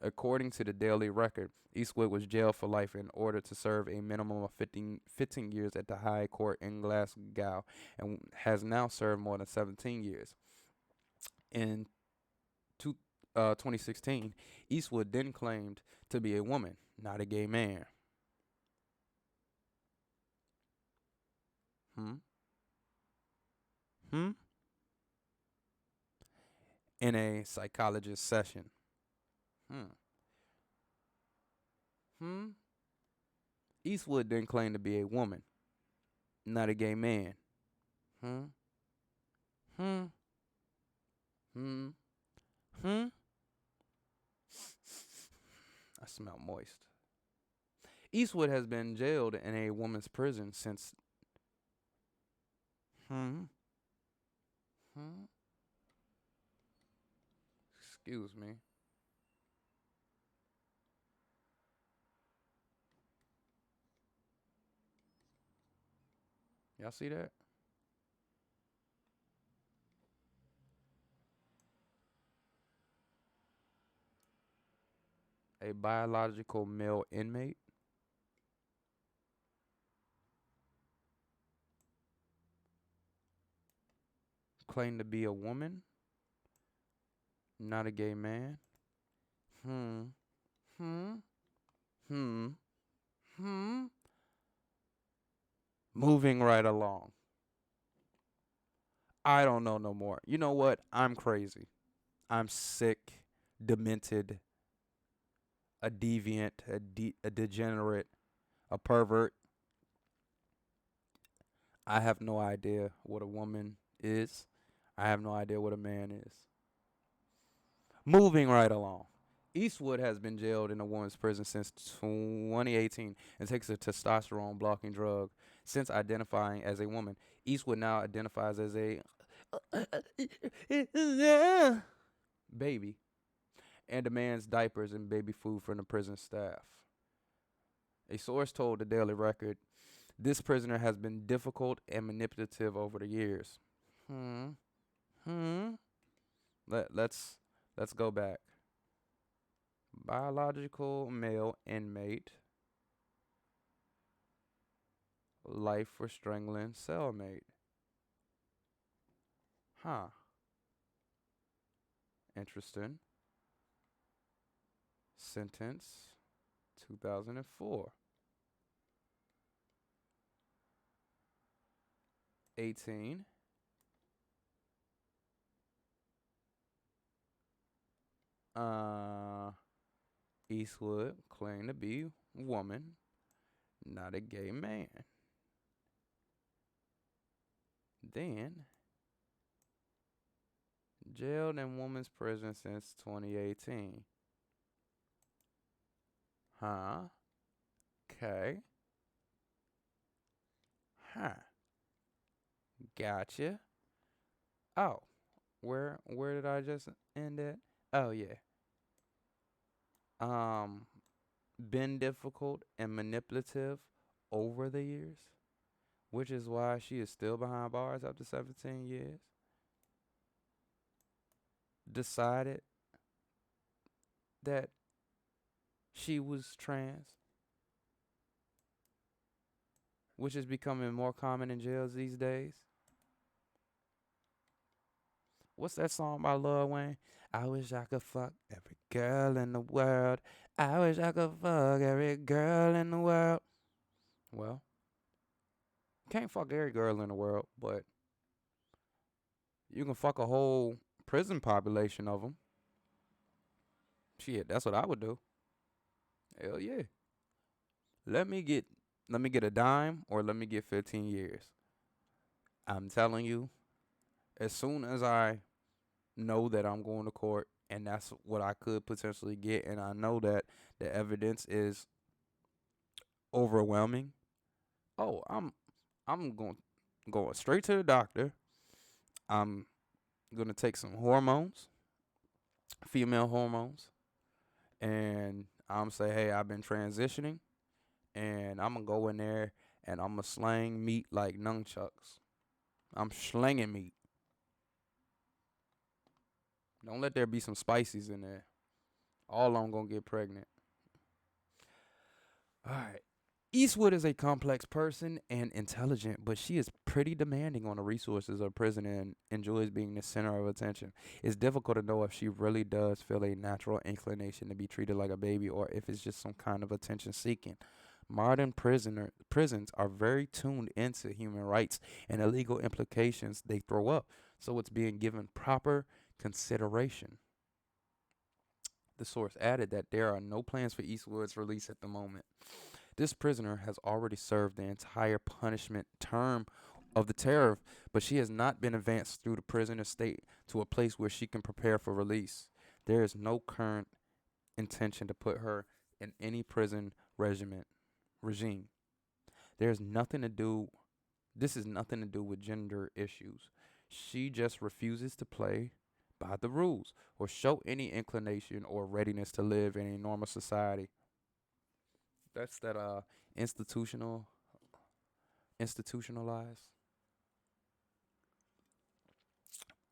According to the Daily Record, Eastwood was jailed for life in order to serve a minimum of 15 years at the High Court in Glasgow and has now served more than 17 years. In 2016, Eastwood then claimed to be a woman, not a gay man. In a psychologist session. Eastwood then claimed to be a woman, not a gay man. I smell moist. Eastwood has been jailed in a woman's prison since. Excuse me. Y'all see that? A biological male inmate. Claimed to be a woman, not a gay man. Moving right along. I don't know no more. You know what? I'm crazy. I'm sick, demented, a deviant, a degenerate, a pervert. I have no idea what a woman is. I have no idea what a man is. Moving right along. Eastwood has been jailed in a woman's prison since 2018 and takes a testosterone blocking drug. Since identifying as a woman, Eastwood now identifies as a baby and demands diapers and baby food from the prison staff. A source told the Daily Record, this prisoner has been difficult and manipulative over the years. Let's go back. Biological male inmate. Life for strangling cellmate. Interesting. Sentence 2004. 18. Eastwood claimed to be woman, not a gay man. Then jailed in woman's prison since 2018. Okay. Gotcha. Oh, where did I just end at? Oh yeah. Been difficult and manipulative over the years, which is why she is still behind bars after 17 years. Decided that she was trans, which is becoming more common in jails these days. What's that song by Lil Wayne? I wish I could fuck every girl in the world. I wish I could fuck every girl in the world. Well, can't fuck every girl in the world, but you can fuck a whole prison population of them. Shit, that's what I would do. Hell yeah. Let me get a dime or let me get 15 years. I'm telling you, as soon as I know that I'm going to court and that's what I could potentially get, and I know that the evidence is overwhelming, I'm going straight to the doctor. I'm gonna take some hormones, female hormones, and I'm say, hey, I've been transitioning, and I'm gonna go in there and I'm gonna slang meat like nunchucks. I'm slinging meat. Don't let there be some spices in there. All of them gonna get pregnant. All right. Eastwood is a complex person and intelligent, but she is pretty demanding on the resources of prison and enjoys being the center of attention. It's difficult to know if she really does feel a natural inclination to be treated like a baby or if it's just some kind of attention seeking. Modern prisons are very tuned into human rights and the legal implications they throw up, so it's being given proper consideration. The source added that there are no plans for Eastwood's release at the moment. This prisoner has already served the entire punishment term of the tariff, but she has not been advanced through the prison estate to a place where she can prepare for release. There is no current intention to put her in any prison regime. There's nothing to do This is nothing to do with gender issues. She just refuses to play by the rules or show any inclination or readiness to live in a normal society. That's that institutionalized.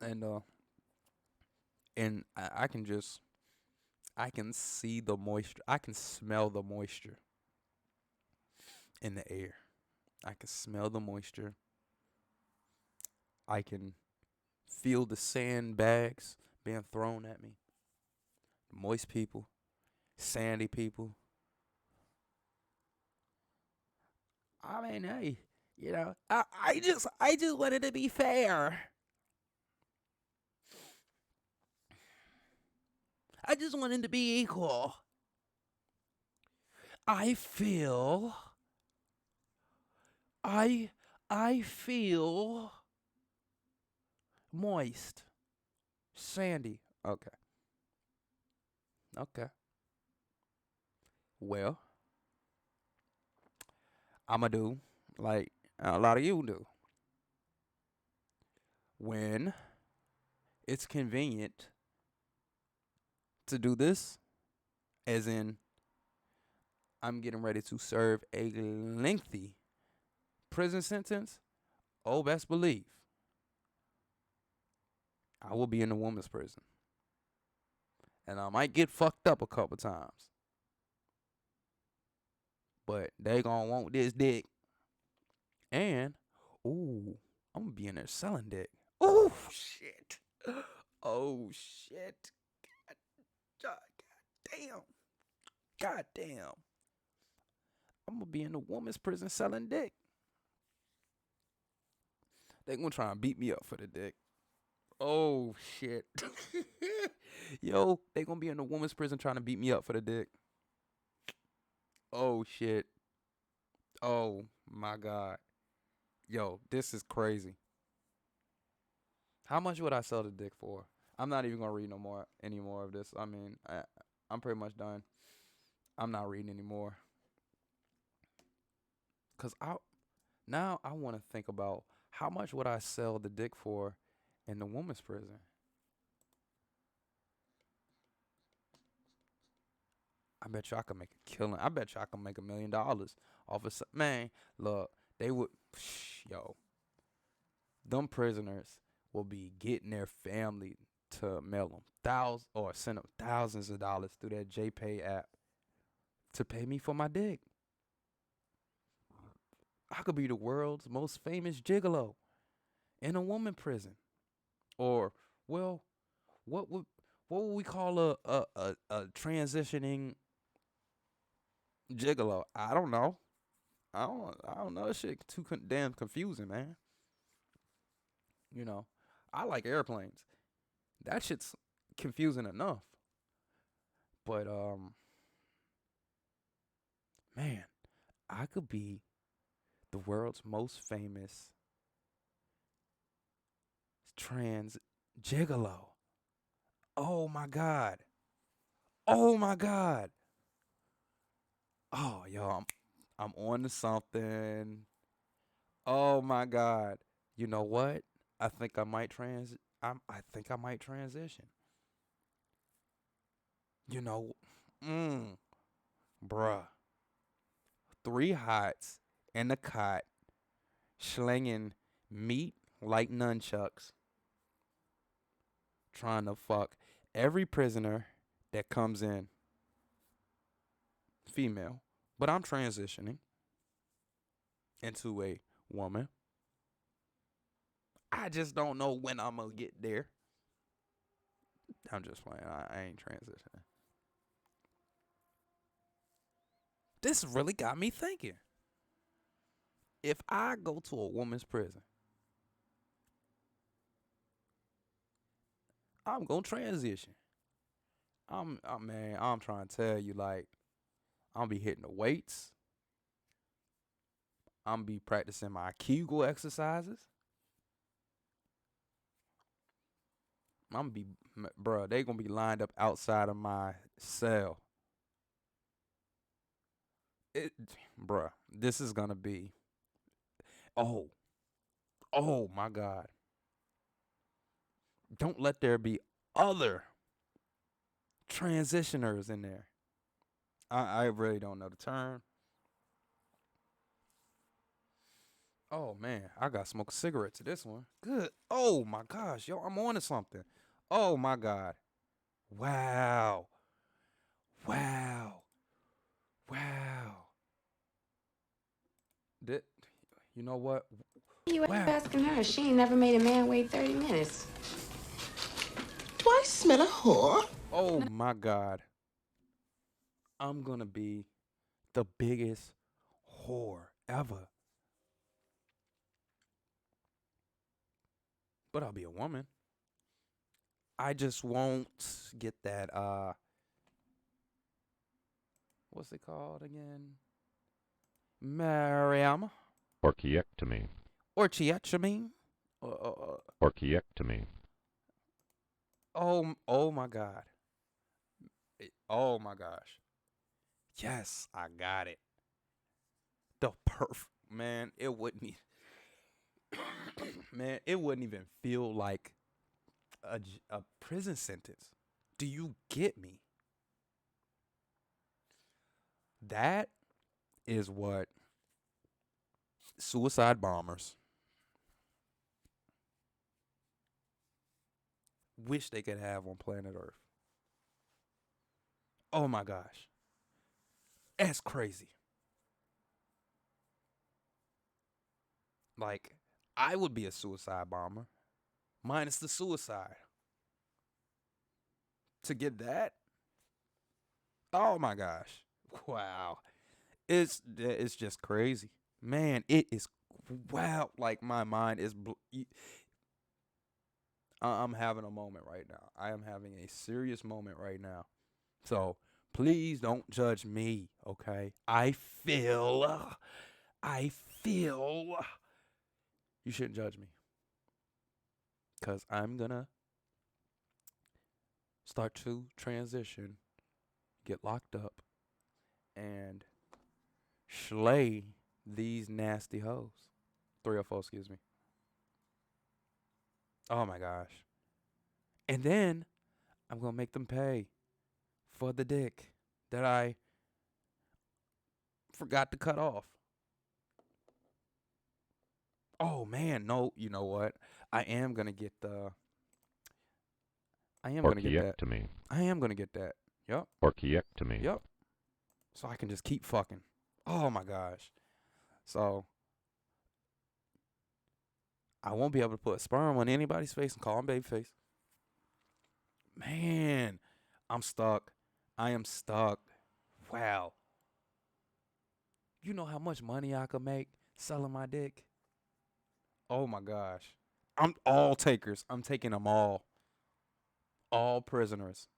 And I can see the moisture. I can smell the moisture in the air. I can smell the moisture. I can feel the sandbags being thrown at me. Moist people, sandy people. I mean, hey, I just wanted to be fair. I just wanted to be equal. I feel moist. Sandy. Okay. Well, I'ma do like a lot of you do. When it's convenient to do this, as in I'm getting ready to serve a lengthy prison sentence, oh, best believe I will be in the woman's prison. And I might get fucked up a couple times. But they gonna want this dick. And, ooh, I'm gonna be in there selling dick. Oh, shit. Oh, shit. God damn. God damn. I'm gonna be in the woman's prison selling dick. They gonna try and beat me up for the dick. Oh, shit. Yo, they gonna be in the woman's prison trying to beat me up for the dick. Oh, shit. Oh, my God. Yo, this is crazy. How much would I sell the dick for? I'm not even gonna read any more of this. I mean, I'm pretty much done. I'm not reading anymore. Cause I want to think about how much would I sell the dick for in the woman's prison. I bet you I could make a killing. I bet you I could make $1 million off of man. Look, they would, yo, them prisoners will be getting their family to mail them send them thousands of dollars through that JPay app to pay me for my dick. I could be the world's most famous gigolo in a woman prison. Or, well, what would we call a transitioning gigolo? I don't know. I don't know. That shit too damn confusing, man. You know, I like airplanes. That shit's confusing enough. But man, I could be the world's most famous trans gigolo. Oh my God. Oh my God. Oh, yo, I'm on to something. Oh my God. You know what? I think I might transition. You know, Bruh. 3 hots in the cot, slinging meat like nunchucks, trying to fuck every prisoner that comes in. Female. But I'm transitioning into a woman. I just don't know when I'm going to get there. I'm just playing. I ain't transitioning. This really got me thinking. If I go to a woman's prison, I'm going to transition. Man, I'm trying to tell you, like, I'm be hitting the weights. I'm be practicing my Kegel exercises. I'm be, bro, they gonna be lined up outside of my cell. Bruh, this is gonna be, oh my God. Don't let there be other transitioners in there. I really don't know the term. Oh man, I gotta smoke a cigarette to this one. Good. Oh my gosh, yo, I'm on to something. Oh my God. Wow. Wow. You know what? You Wow. asking her? She ain't never made a man wait 30 minutes. Do I smell a whore? Oh my God. I'm gonna be the biggest whore ever. But I'll be a woman. I just won't get that what's it called again? Mariam. Orchiectomy. Orchiectomy. Orchiectomy. Oh my God. Oh my gosh. Yes, I got it. The man, it wouldn't man, it wouldn't even feel like a prison sentence. Do you get me? That is what suicide bombers wish they could have on planet Earth. Oh my gosh. That's crazy. Like, I would be a suicide bomber, minus the suicide. To get that? Oh my gosh. Wow. It's just crazy. Man, it is wow. Like, my mind is I'm having a moment right now. I am having a serious moment right now. So, please don't judge me, okay? I feel you shouldn't judge me. Cuz I'm going to start to transition, get locked up, and slay these nasty hoes. 304, excuse me. Oh my gosh. And then I'm going to make them pay for the dick that I forgot to cut off. Oh man, no, you know what? I am going to get that. I am going to get that. Yep. Orchiectomy. Yep. So I can just keep fucking. Oh my gosh. So I won't be able to put sperm on anybody's face and call them babyface. Man, I'm stuck. I am stuck. Wow. You know how much money I could make selling my dick? Oh my gosh. I'm all takers. I'm taking them all. All prisoners.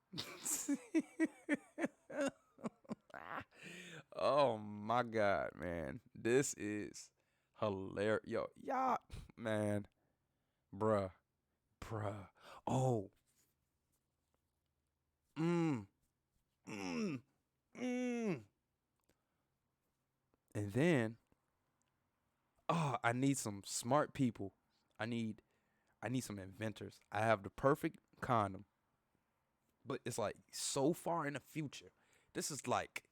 Oh my God, man. This is hilarious. Yo, y'all, man. Bruh. Oh. Mm. Mm. Mm. And then, I need some smart people. I need some inventors. I have the perfect condom, but it's like so far in the future. This is like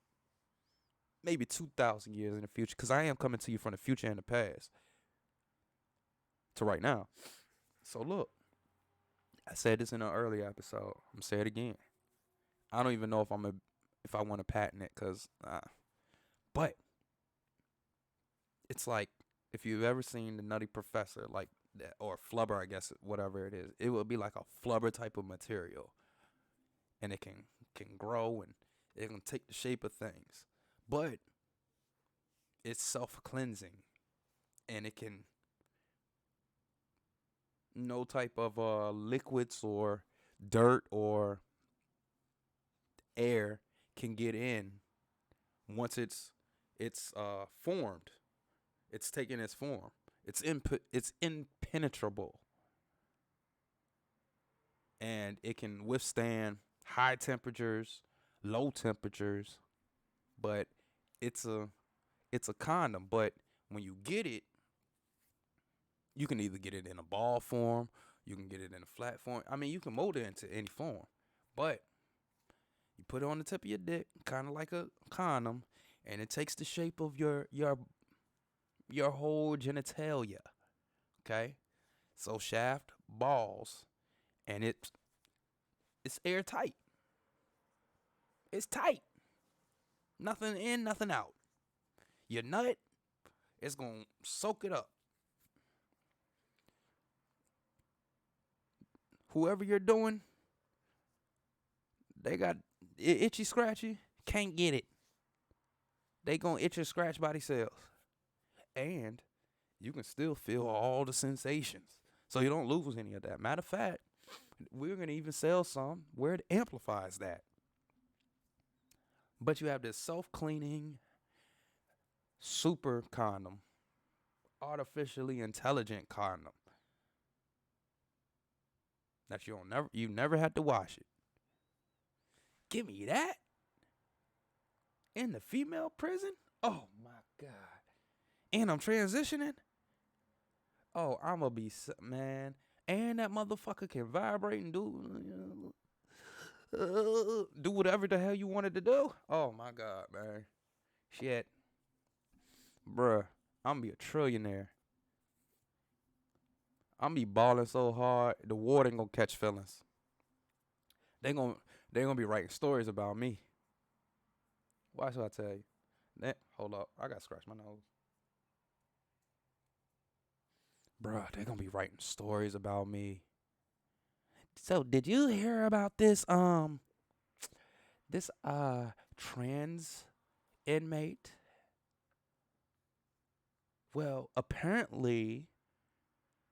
maybe 2,000 years in the future, because I am coming to you from the future and the past to right now. So look, I said this in an earlier episode. I'm gonna say it again. I don't even know if I want to patent it, but it's like if you've ever seen the Nutty Professor, like that, or Flubber, I guess, whatever it is, it will be like a flubber type of material, and it can grow and it can take the shape of things, but it's self-cleansing, and it can no type of liquids or dirt or air can get in once it's formed. It's taking its form. It's impenetrable, and it can withstand high temperatures, low temperatures. But it's a condom. But when you get it, you can either get it in a ball form, you can get it in a flat form. I mean, you can mold it into any form, but you put it on the tip of your dick, kind of like a condom, and it takes the shape of your whole genitalia. Okay, so shaft, balls, and it's airtight. It's tight. Nothing in, nothing out. Your nut, it's gonna soak it up. Whoever you're doing, they got itchy scratchy, can't get it. They gonna itch and scratch by themselves. And you can still feel all the sensations. So you don't lose any of that. Matter of fact, we're gonna even sell some where it amplifies that. But you have this self-cleaning super condom, artificially intelligent condom that you never had to wash it. Give me that in the female prison? Oh my God. And I'm transitioning? Oh, I'm gonna be, man. And that motherfucker can vibrate and do whatever the hell you wanted to do. Oh my God, man. Shit. Bruh, I'm gonna be a trillionaire. I'm gonna be balling so hard, the warden gonna catch feelings. They gonna be writing stories about me. Why should I tell you? Hold up, I gotta scratch my nose. Bruh, they gonna be writing stories about me. So, did you hear about this trans inmate? Well, apparently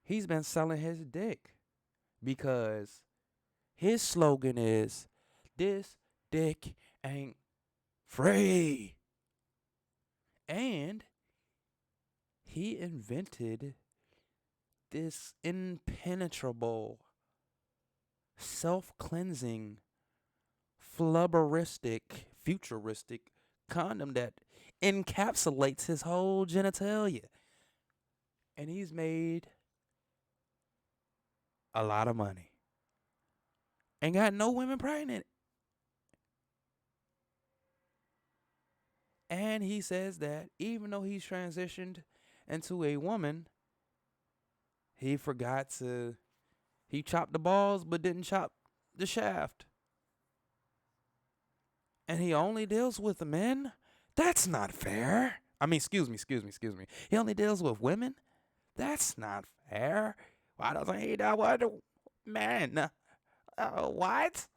he's been selling his dick because his slogan is, "This dick ain't free." And he invented this impenetrable, self-cleansing, flubberistic, futuristic condom that encapsulates his whole genitalia. And he's made a lot of money and got no women pregnant. And he says that even though he's transitioned into a woman, he chopped the balls but didn't chop the shaft. And he only deals with the men? That's not fair. I mean, excuse me. He only deals with women? That's not fair. Why doesn't he deal with men? What?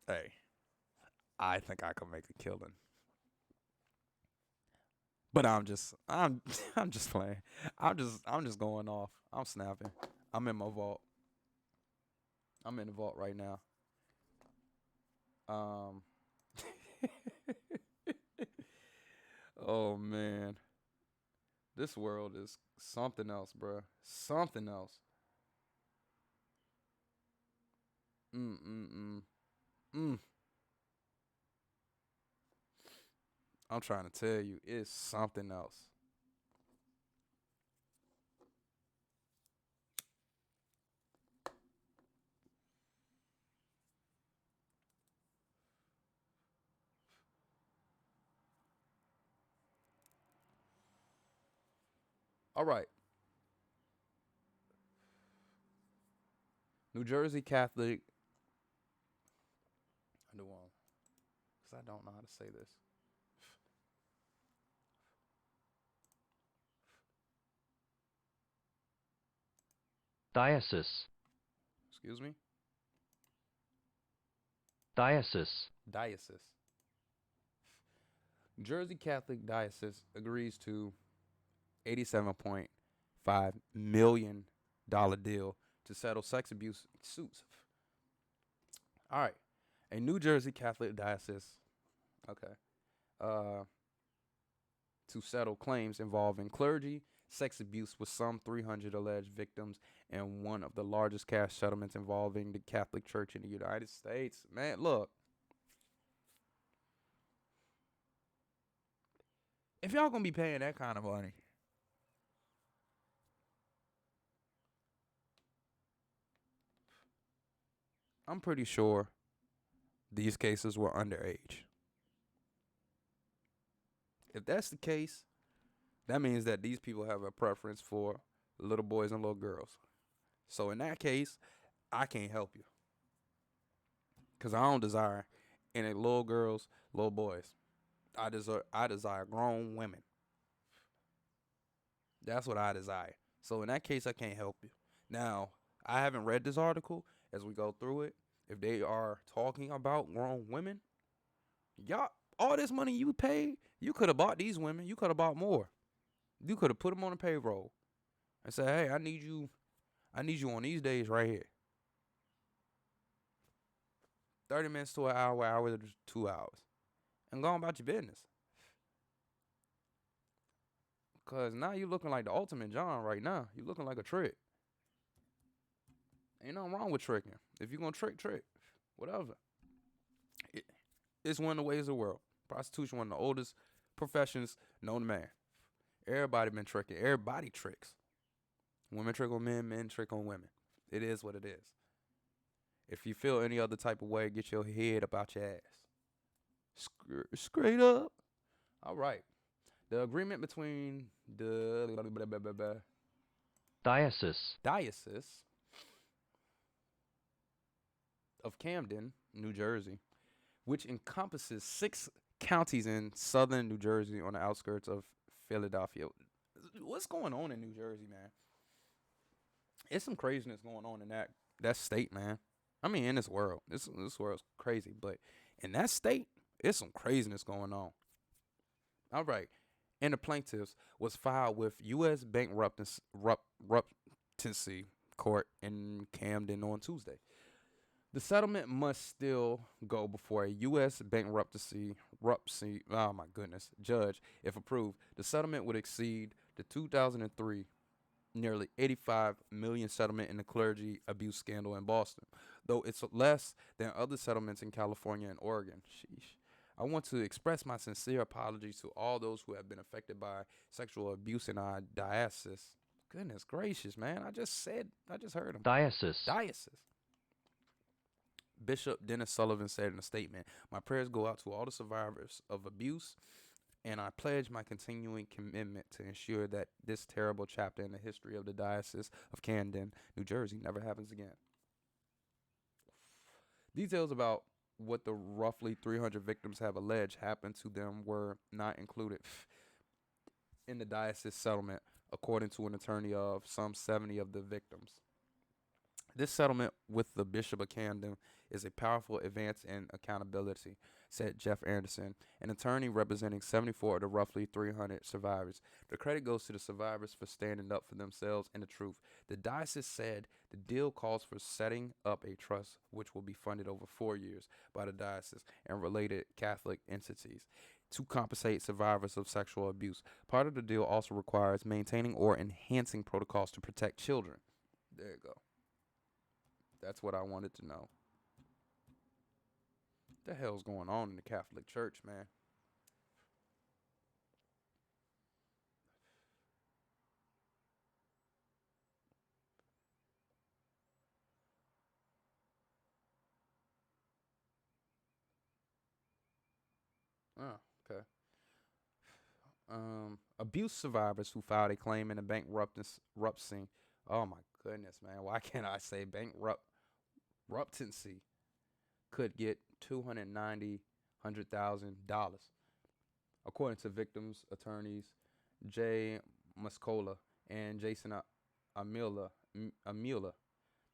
Hey, I think I could make a killing. But I'm just playing. I'm just going off. I'm snapping. I'm in my vault. I'm in the vault right now. Oh man. This world is something else, bruh. Something else. I'm trying to tell you, it's something else. All right. New Jersey Catholic. I do want, because I don't know how to say this. Diocese. Excuse me? Diocese. Diocese. New Jersey Catholic Diocese agrees to $87.5 million deal to settle sex abuse suits. All right. A New Jersey Catholic Diocese, okay, to settle claims involving clergy, sex abuse with some 300 alleged victims, and one of the largest cash settlements involving the Catholic Church in the United States. Man, look. If y'all gonna be paying that kind of money, I'm pretty sure these cases were underage. If that's the case, that means that these people have a preference for little boys and little girls. So in that case, I can't help you. Because I don't desire any little girls, little boys. I desire grown women. That's what I desire. So in that case, I can't help you. Now, I haven't read this article as we go through it. If they are talking about grown women, y'all, all this money you paid, you could have bought these women. You could have bought more. You could have put them on a payroll and said, hey, I need you on these days right here. 30 minutes to an hour to 2 hours. And go on about your business. Because now you looking like the ultimate John right now. You looking like a trick. Ain't nothing wrong with tricking. If you're going to trick. Whatever. It's one of the ways of the world. Prostitution, one of the oldest professions known to man. Everybody been tricking. Everybody tricks. Women trick on men, men trick on women. It is what it is. If you feel any other type of way, get your head about your ass. Straight up. All right. The agreement between the Diocese of Camden, New Jersey, which encompasses 6 counties in southern New Jersey on the outskirts of Philadelphia. What's going on in New Jersey, man? It's some craziness going on in that state, man. I mean, in this world. This world's crazy, but in that state, it's some craziness going on. All right. And the plaintiffs was filed with U.S. Bankruptcy Court in Camden on Tuesday. The settlement must still go before a U.S. bankruptcy judge if approved. The settlement would exceed the 2003 nearly $85 million settlement in the clergy abuse scandal in Boston, though it's less than other settlements in California and Oregon. Sheesh. I want to express my sincere apologies to all those who have been affected by sexual abuse in our diocese. Goodness gracious, man. I just heard him. Diocese. Bishop Dennis Sullivan said in a statement, my prayers go out to all the survivors of abuse, and I pledge my continuing commitment to ensure that this terrible chapter in the history of the Diocese of Camden, New Jersey, never happens again. Details about what the roughly 300 victims have alleged happened to them were not included in the diocese settlement, according to an attorney of some 70 of the victims. This settlement with the Bishop of Camden is a powerful advance in accountability, said Jeff Anderson, an attorney representing 74 of the roughly 300 survivors. The credit goes to the survivors for standing up for themselves and the truth. The diocese said the deal calls for setting up a trust which will be funded over 4 years by the diocese and related Catholic entities to compensate survivors of sexual abuse. Part of the deal also requires maintaining or enhancing protocols to protect children. There you go. That's what I wanted to know. What the hell's going on in the Catholic Church, man? Oh, okay. Abuse survivors who filed a claim in a bankruptcy. Oh my goodness, man. Why can't I say bankruptcy? Could get $290,000, according to victims' attorneys Jay Muscola and Jason Amula.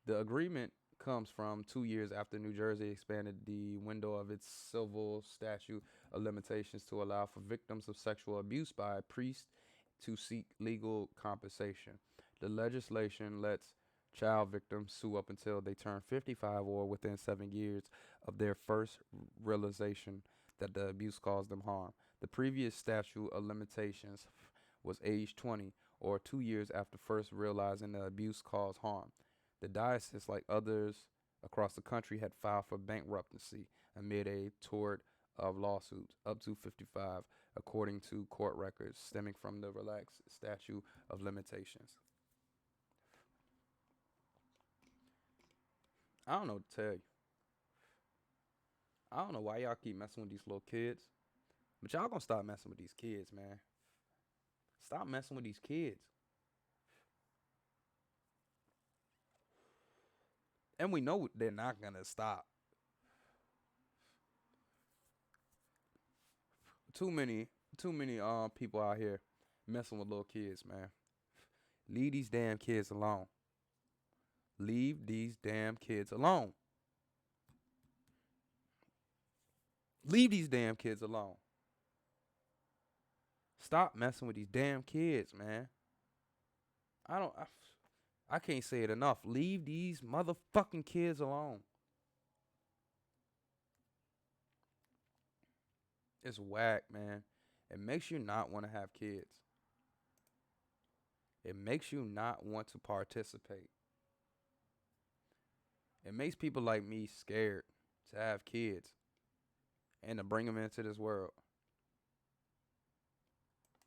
The agreement comes from 2 years after New Jersey expanded the window of its civil statute of limitations to allow for victims of sexual abuse by a priest to seek legal compensation. The legislation lets child victims sue up until they turn 55 or within 7 years of their first realization that the abuse caused them harm. The previous statute of limitations was age 20 or 2 years after first realizing the abuse caused harm. The diocese, like others across the country, had filed for bankruptcy amid a torrent of lawsuits up to 55, according to court records stemming from the relaxed statute of limitations. I don't know what to tell you. I don't know why y'all keep messing with these little kids, but y'all gonna stop messing with these kids, man. Stop messing with these kids. And we know they're not gonna stop. Too many people out here messing with little kids, man. Leave these damn kids alone. Leave these damn kids alone. Leave these damn kids alone. Stop messing with these damn kids, man. I can't say it enough. Leave these motherfucking kids alone. It's whack, man. It makes you not want to have kids. It makes you not want to participate. It makes people like me scared to have kids and to bring them into this world.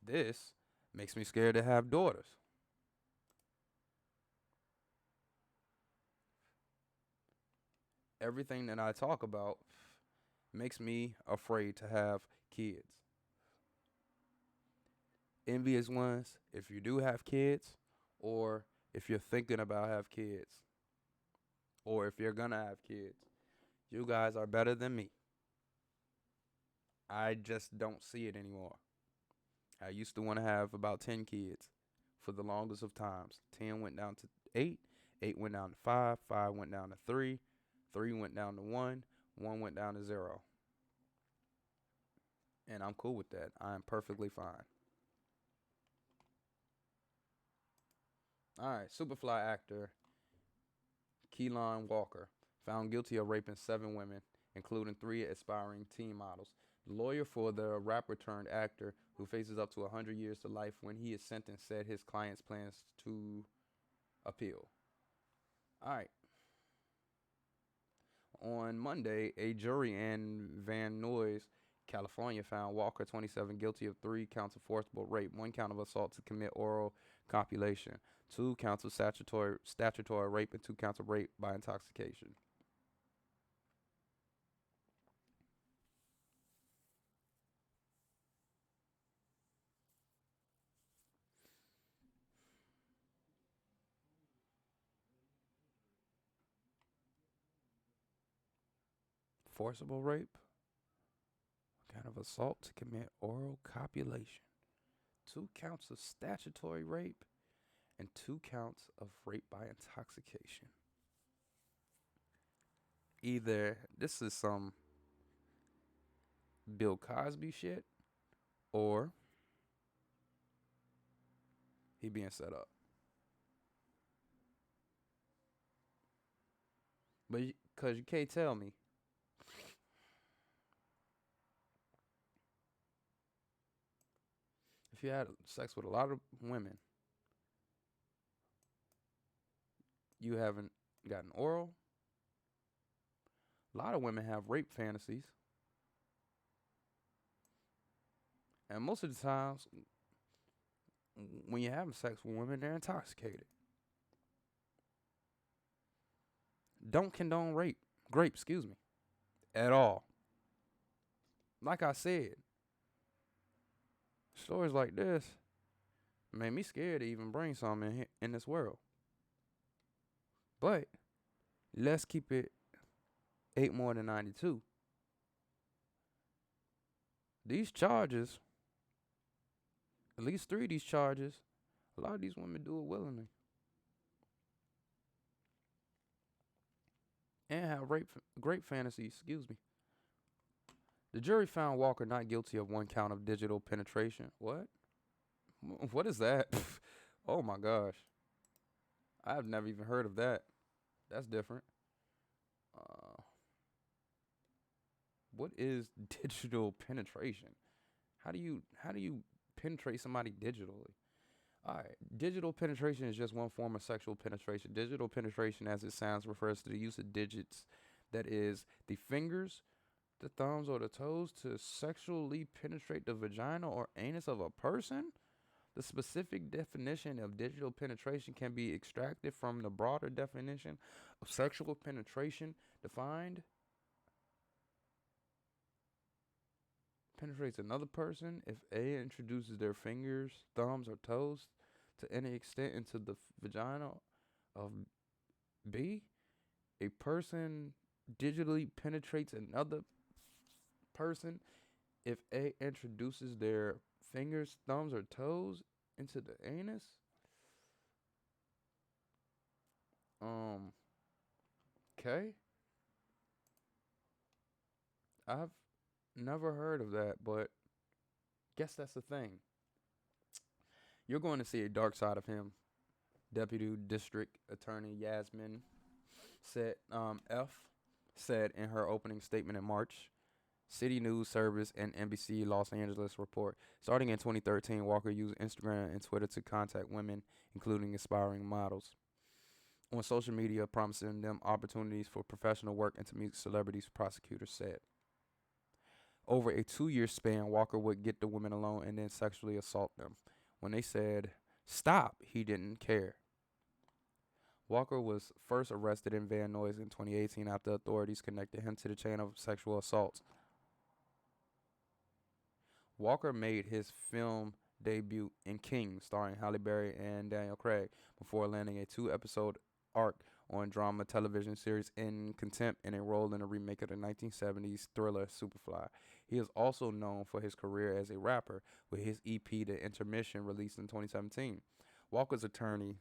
This makes me scared to have daughters. Everything that I talk about makes me afraid to have kids. Envious ones, if you do have kids, or if you're thinking about have kids, or if you're gonna have kids, you guys are better than me. I just don't see it anymore. I used to want to have about 10 kids for the longest of times. 10 went down to 8, 8 went down to 5, 5 went down to 3, 3 went down to 1, 1 went down to 0. And I'm cool with that. I am perfectly fine. All right, Superfly actor Kalaan Walker found guilty of raping 7 women, including 3 aspiring teen models. The lawyer for the rapper turned actor, who faces up to 100 years to life when he is sentenced, said his client's plans to appeal. All right. On Monday, a jury in Van Nuys, California, found Walker, 27, guilty of 3 counts of forcible rape, 1 count of assault to commit oral copulation, 2 counts of statutory rape, and 2 counts of rape by intoxication. Forcible rape, kind of assault to commit oral copulation, 2 counts of statutory rape, and 2 counts of rape by intoxication. Either this is some Bill Cosby shit, or he being set up. But because you can't tell me if you had sex with a lot of women, you haven't gotten oral. A lot of women have rape fantasies. And most of the times, when you're having sex with women, they're intoxicated. Don't condone rape, at all. Like I said, stories like this made me scared to even bring some in this world. But let's keep it 8 more than 92. These charges, at least 3 of these charges, a lot of these women do it willingly. And have great fantasies, excuse me. The jury found Walker not guilty of 1 count of digital penetration. What? What is that? Oh my gosh. I've never even heard of that. That's different. What is digital penetration? How do you penetrate somebody digitally? All right. Digital penetration is just one form of sexual penetration. Digital penetration, as it sounds, refers to the use of digits, that is, the fingers, the thumbs, or the toes, to sexually penetrate the vagina or anus of a person. The specific definition of digital penetration can be extracted from the broader definition of sexual penetration, defined: penetrates another person if A introduces their fingers, thumbs, or toes to any extent into the vagina of B. A person digitally penetrates another person if A introduces their fingers, thumbs, or toes into the anus. Okay. I've never heard of that, but guess that's the thing. You're going to see a dark side of him. Deputy District Attorney Yasmin said in her opening statement in March. City News Service and NBC Los Angeles report. Starting in 2013, Walker used Instagram and Twitter to contact women, including aspiring models, on social media, promising them opportunities for professional work and to meet celebrities, prosecutors said. Over a 2-year span, Walker would get the women alone and then sexually assault them. When they said stop, he didn't care. Walker was first arrested in Van Nuys in 2018 after authorities connected him to the chain of sexual assaults. Walker made his film debut in King, starring Halle Berry and Daniel Craig, before landing a 2-episode arc on drama television series In Contempt and a role in a remake of the 1970s thriller Superfly. He is also known for his career as a rapper, with his EP The Intermission released in 2017. Walker's attorney,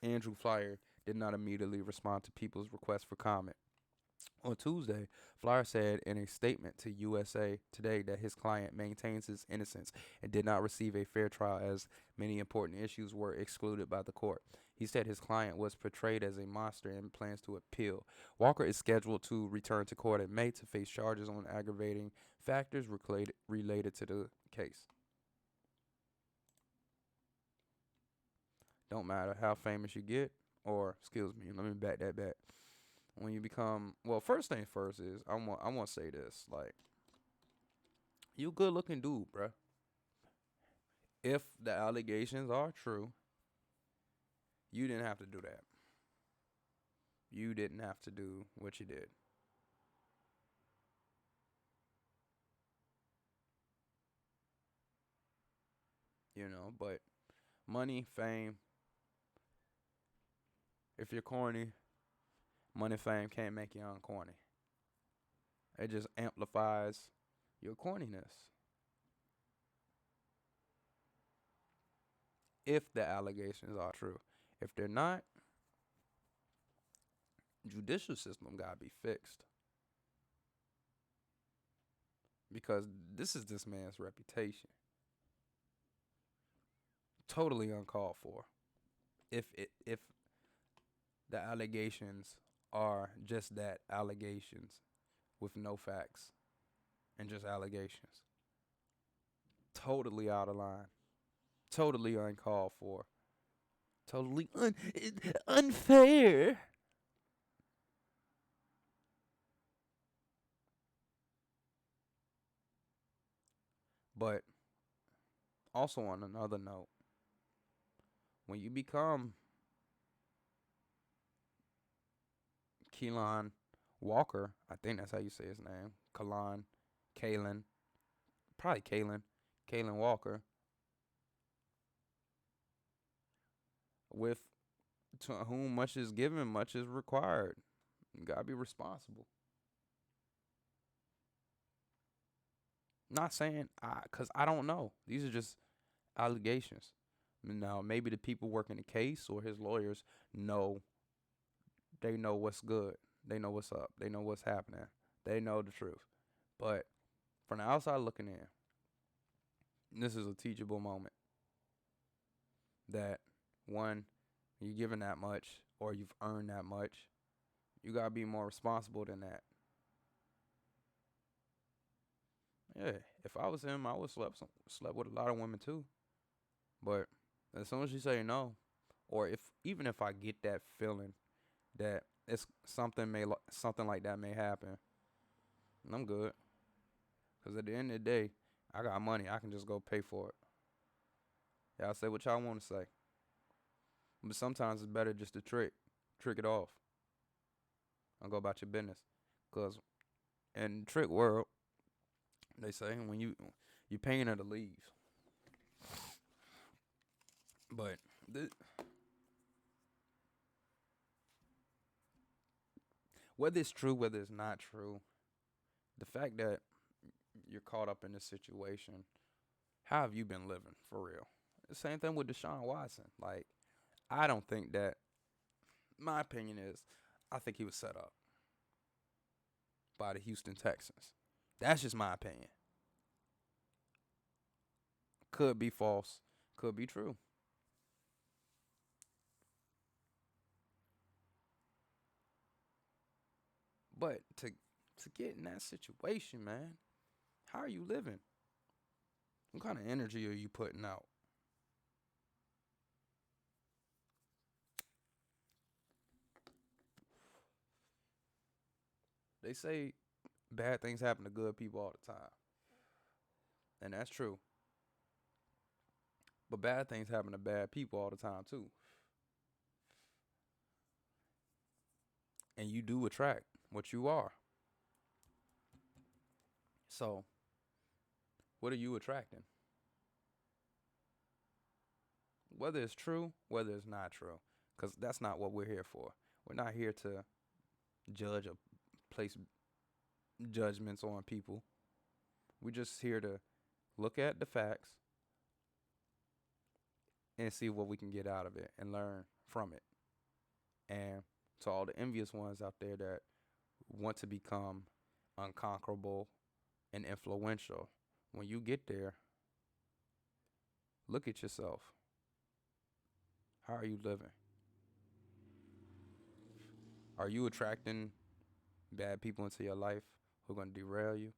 Andrew Flyer, did not immediately respond to people's requests for comment. On Tuesday, Flyer said in a statement to USA Today that his client maintains his innocence and did not receive a fair trial as many important issues were excluded by the court. He said his client was portrayed as a monster and plans to appeal. Walker is scheduled to return to court in May to face charges on aggravating factors related to the case. Don't matter how famous you get, or, excuse me, let me back that back. When you become, well, first thing first is, I want to say this, like, you good looking dude, bruh. If the allegations are true, you didn't have to do that. You didn't have to do what you did. You know, but money, fame, if you're corny, money, fame can't make you uncorny. It just amplifies your corniness. If the allegations are true. If they're not, judicial system gotta be fixed. Because this is this man's reputation. Totally uncalled for. If the allegations are just that, allegations with no facts and just allegations. Totally out of line. Totally uncalled for. Totally unfair. But also on another note, when you become Kalaan Walker, I think that's how you say his name. Kalaan, probably Kalaan. Kalaan Walker, with to whom much is given, much is required. You gotta be responsible. Not saying cause I don't know. These are just allegations. Now maybe the people working the case or his lawyers know. They know what's good. They know what's up. They know what's happening. They know the truth. But from the outside looking in, this is a teachable moment. That one, you're given that much or you've earned that much. You gotta be more responsible than that. Yeah, if I was him, I would slept with a lot of women too. But as soon as you say no, or even if I get that feeling that it's something like that may happen, I'm good. Cause at the end of the day, I got money. I can just go pay for it. Y'all say what y'all want to say. But sometimes it's better just to trick it off, and go about your business. Cause in the trick world, they say when you paying her to leave. But whether it's true, whether it's not true, the fact that you're caught up in this situation, how have you been living for real? The same thing with Deshaun Watson. Like, I don't think that. My opinion is, I think he was set up by the Houston Texans. That's just my opinion. Could be false, could be true. But to get in that situation, man, how are you living? What kind of energy are you putting out? They say bad things happen to good people all the time. And that's true. But bad things happen to bad people all the time too. And you do attract what you are. So, what are you attracting? Whether it's true, whether it's not true. Because that's not what we're here for. We're not here to judge or place judgments on people. We're just here to look at the facts and see what we can get out of it and learn from it. And to all the envious ones out there that want to become unconquerable and influential, when you get there, look at yourself. How are you living? Are you attracting bad people into your life who are going to derail you?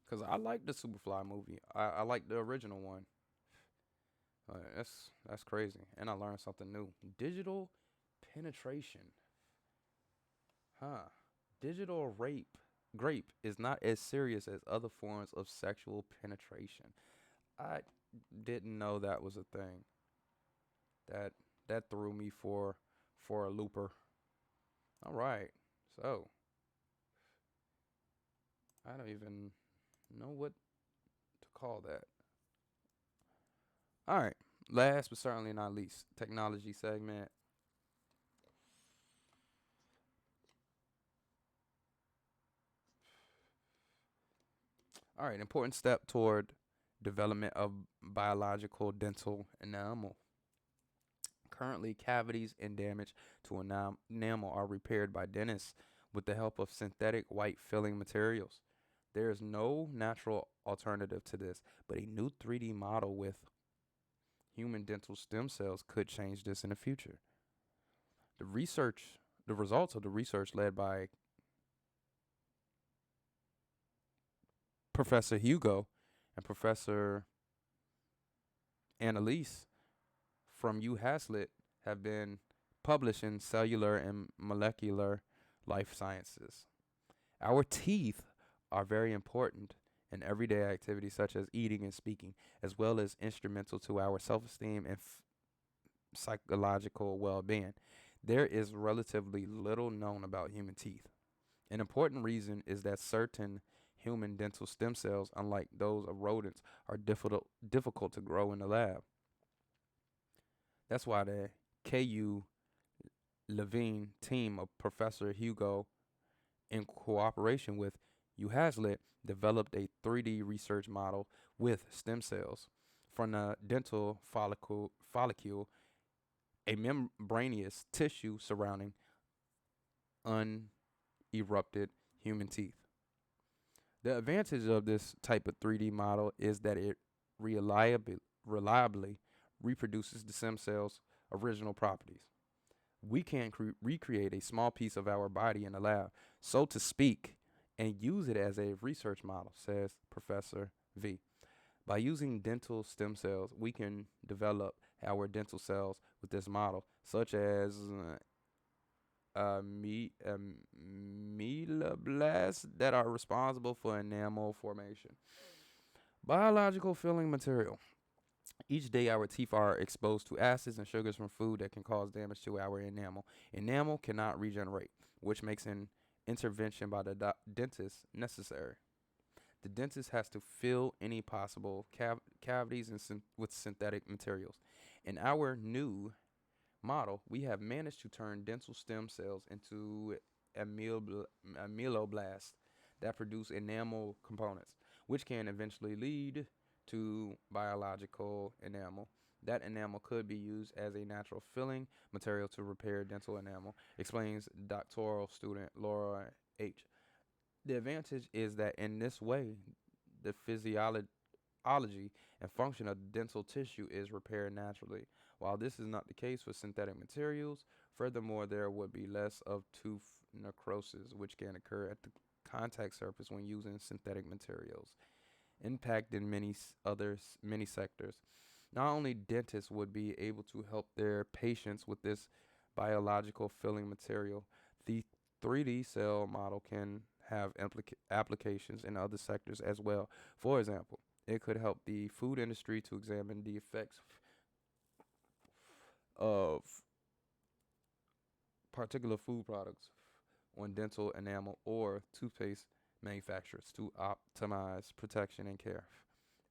Because I like the Superfly movie. I like the original one. That's crazy. And I learned something new. Digital penetration. Digital grape is not as serious as other forms of sexual penetration. I didn't know that was a thing. That threw me for a looper. All right. So, I don't even know what to call that. All right. Last but certainly not least, technology segment. All right. Important step toward development of biological dental enamel. Currently, cavities and damage to enamel are repaired by dentists with the help of synthetic white filling materials. There is no natural alternative to this, but a new 3D model with human dental stem cells could change this in the future. The results of the research led by Professor Hugo and Professor Annalise from UHaslett have been published in Cellular and Molecular Life Sciences. Our teeth are very important in everyday activities such as eating and speaking, as well as instrumental to our self-esteem and psychological well-being. There is relatively little known about human teeth. An important reason is that certain human dental stem cells, unlike those of rodents, are difficult to grow in the lab. That's why the KU Levine team of Professor Hugo, in cooperation with Hazlitt, developed a 3D research model with stem cells from the dental follicle, a membranous tissue surrounding unerupted human teeth. The advantage of this type of 3D model is that it reliably reproduces the stem cells' original properties. We can recreate a small piece of our body in the lab, so to speak, and use it as a research model, says Professor V. By using dental stem cells, we can develop our dental cells with this model, such as meloblasts that are responsible for enamel formation. Biological filling material. Each day, our teeth are exposed to acids and sugars from food that can cause damage to our enamel. Enamel cannot regenerate, which makes an intervention by the dentist necessary. The dentist has to fill any possible cavities with synthetic materials. In our new model, we have managed to turn dental stem cells into ameloblasts that produce enamel components, which can eventually lead to biological enamel. That enamel could be used as a natural filling material to repair dental enamel, explains doctoral student Laura H. The advantage is that in this way, the physiology and function of dental tissue is repaired naturally. While this is not the case with synthetic materials, furthermore, there would be less of tooth necrosis, which can occur at the contact surface when using synthetic materials, impacting many sectors. Not only dentists would be able to help their patients with this biological filling material, the 3D cell model can have applications in other sectors as well. For example, it could help the food industry to examine the effects of particular food products on dental enamel or toothpaste manufacturers to optimize protection and care.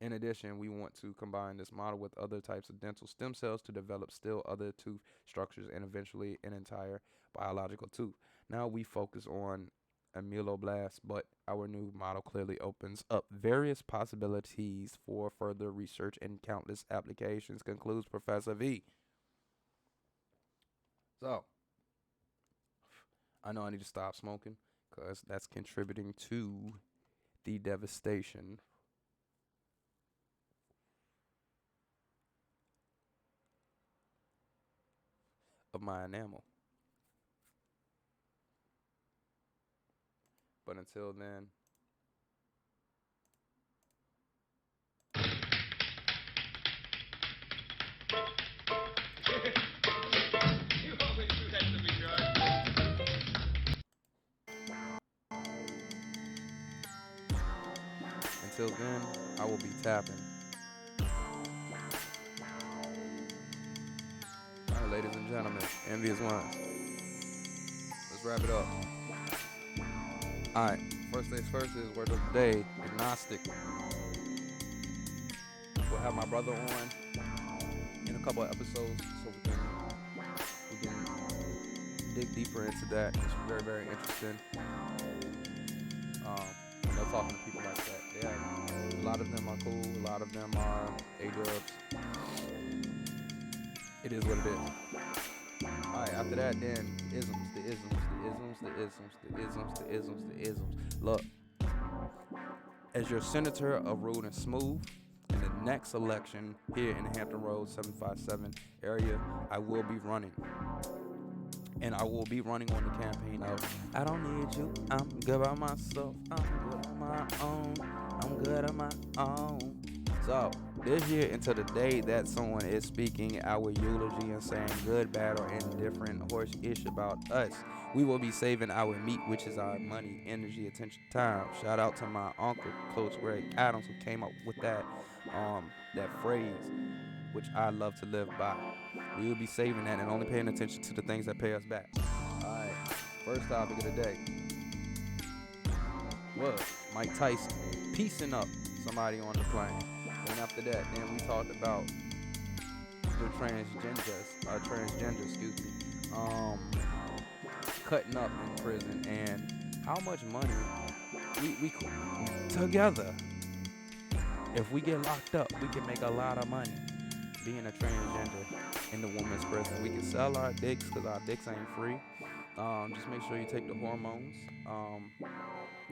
In addition, we want to combine this model with other types of dental stem cells to develop still other tooth structures and eventually an entire biological tooth. Now we focus on ameloblasts, but our new model clearly opens up various possibilities for further research and countless applications, concludes Professor V. So, I know I need to stop smoking because that's contributing to the devastation of my enamel. But until then, I will be tapping. All right, ladies and gentlemen, envious ones. Let's wrap it up. All right, first things first is word of the day, agnostic. We'll have my brother on in a couple of episodes so we can dig deeper into that. It's very, very interesting. Talking to people like that. Yeah, a lot of them are cool. A lot of them are A-dubs. It is what it is. All right, after that, then the isms. Look, as your senator of rude and smooth, in the next election here in the Hampton Roads 757 area, I will be running. And I will be running on the campaign of, I don't need you, I'm good by myself, I'm good on my own, I'm good on my own. So, this year until the day that someone is speaking our eulogy and saying good, bad, or indifferent horse-ish about us, we will be saving our meat, which is our money, energy, attention, time. Shout out to my uncle, Coach Greg Adams, who came up with that phrase, which I love to live by. We will be saving that and only paying attention to the things that pay us back. Alright, first topic of the day was Mike Tyson piecing up somebody on the plane. And after that, then we talked about the transgender, cutting up in prison and how much money we together. If we get locked up, we can make a lot of money being a transgender in the women's prison. We can sell our dicks because our dicks ain't free. Just make sure you take the hormones,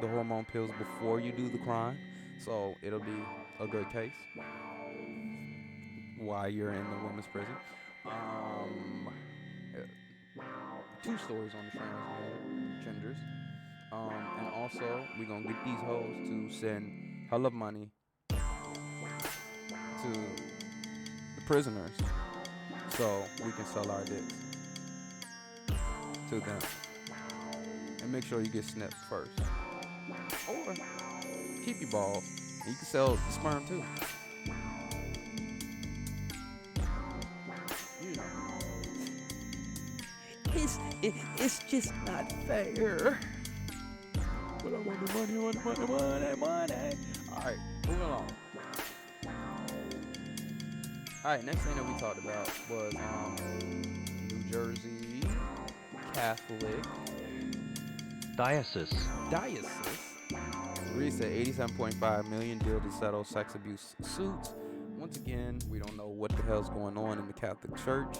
the hormone pills before you do the crime. So it'll be a good case while you're in the women's prison. 2 stories on the transgenders. And also, we're going to get these hoes to send hella money to the prisoners so we can sell our dicks to them. And make sure you get snipped first. Or keep your balls. And you can sell the sperm too. You know. It's just not fair. But I want the money. Alright, moving along. Alright, next thing that we talked about was New Jersey Catholic Diocese. Agrees to $87.5 million deal to settle sex abuse suits. Once again, we don't know what the hell's going on in the Catholic Church.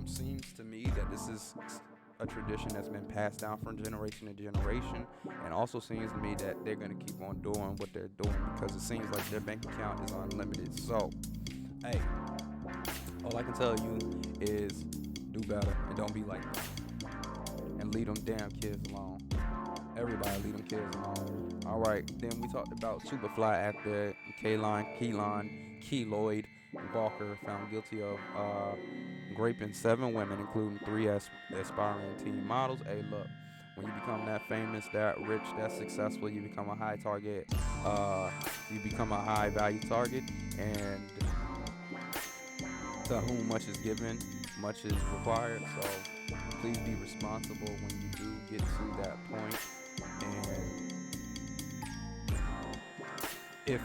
Seems to me that this is a tradition that's been passed down from generation to generation, and also seems to me that they're going to keep on doing what they're doing because it seems like their bank account is unlimited. So, hey, all I can tell you is do better and don't be like them. And leave them damn kids alone. Everybody leave them kids alone. Alright, then we talked about Superfly actor Keloid Walker found guilty of raping 7 women, including 3 aspiring teen models. Hey, look, when you become that famous, that rich, that successful, you become a high target. You become a high value target, and to whom much is given, much is required. So please be responsible when you do get to that point. And if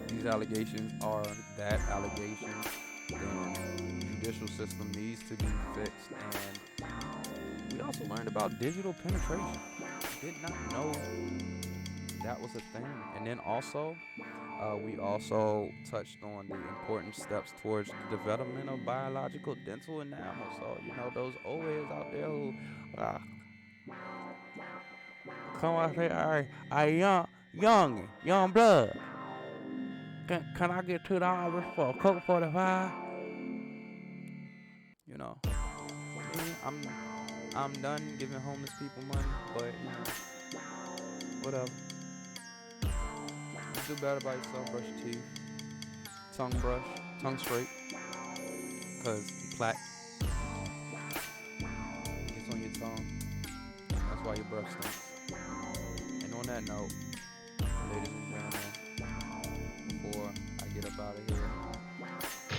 these allegations are that allegations, then the judicial system needs to be fixed. And we also learned about digital penetration. Did not know that was a thing. And then also, we also touched on the important steps towards the development of biological dental enamel. So, you know, those old heads out there who come out and say, all right, young blood. Can I get $2 for a Coke 45? You know, I'm done giving homeless people money, but you know, whatever. Just do better by yourself. Brush your teeth, tongue straight, cause plaque gets on your tongue. That's why your breath stinks. And on that note, ladies and gentlemen, before I get up out of here,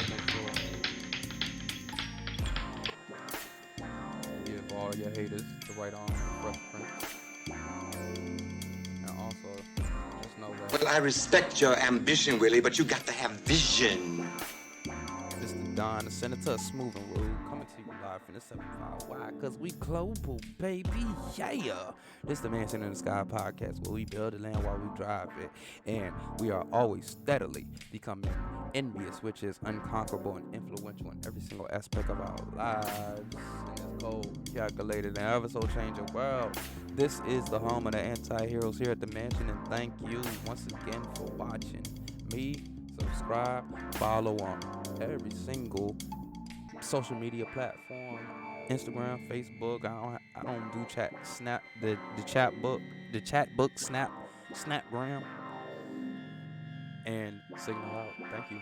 make sure give all your haters the right arm and fresh print. And also, just know that. Well, I respect your ambition, Willie, but you got to have vision. Mr. Don, the Senator, smooth and rude, coming to you live from the 75. Why? Because we global, baby. Yeah. This is the Man Sitting in the Sky podcast where we build the land while we drive it. And we are always steadily becoming envious, which is unconquerable and influential in every single aspect of our lives. In this cold, calculated, and ever so changing world. This is the home of the anti-heroes here at the mansion. And thank you once again for watching me. Subscribe, follow on every single social media platform, Instagram, Facebook. I don't do chat, Snap, the chat book, Snapgram, and Signal out. Thank you.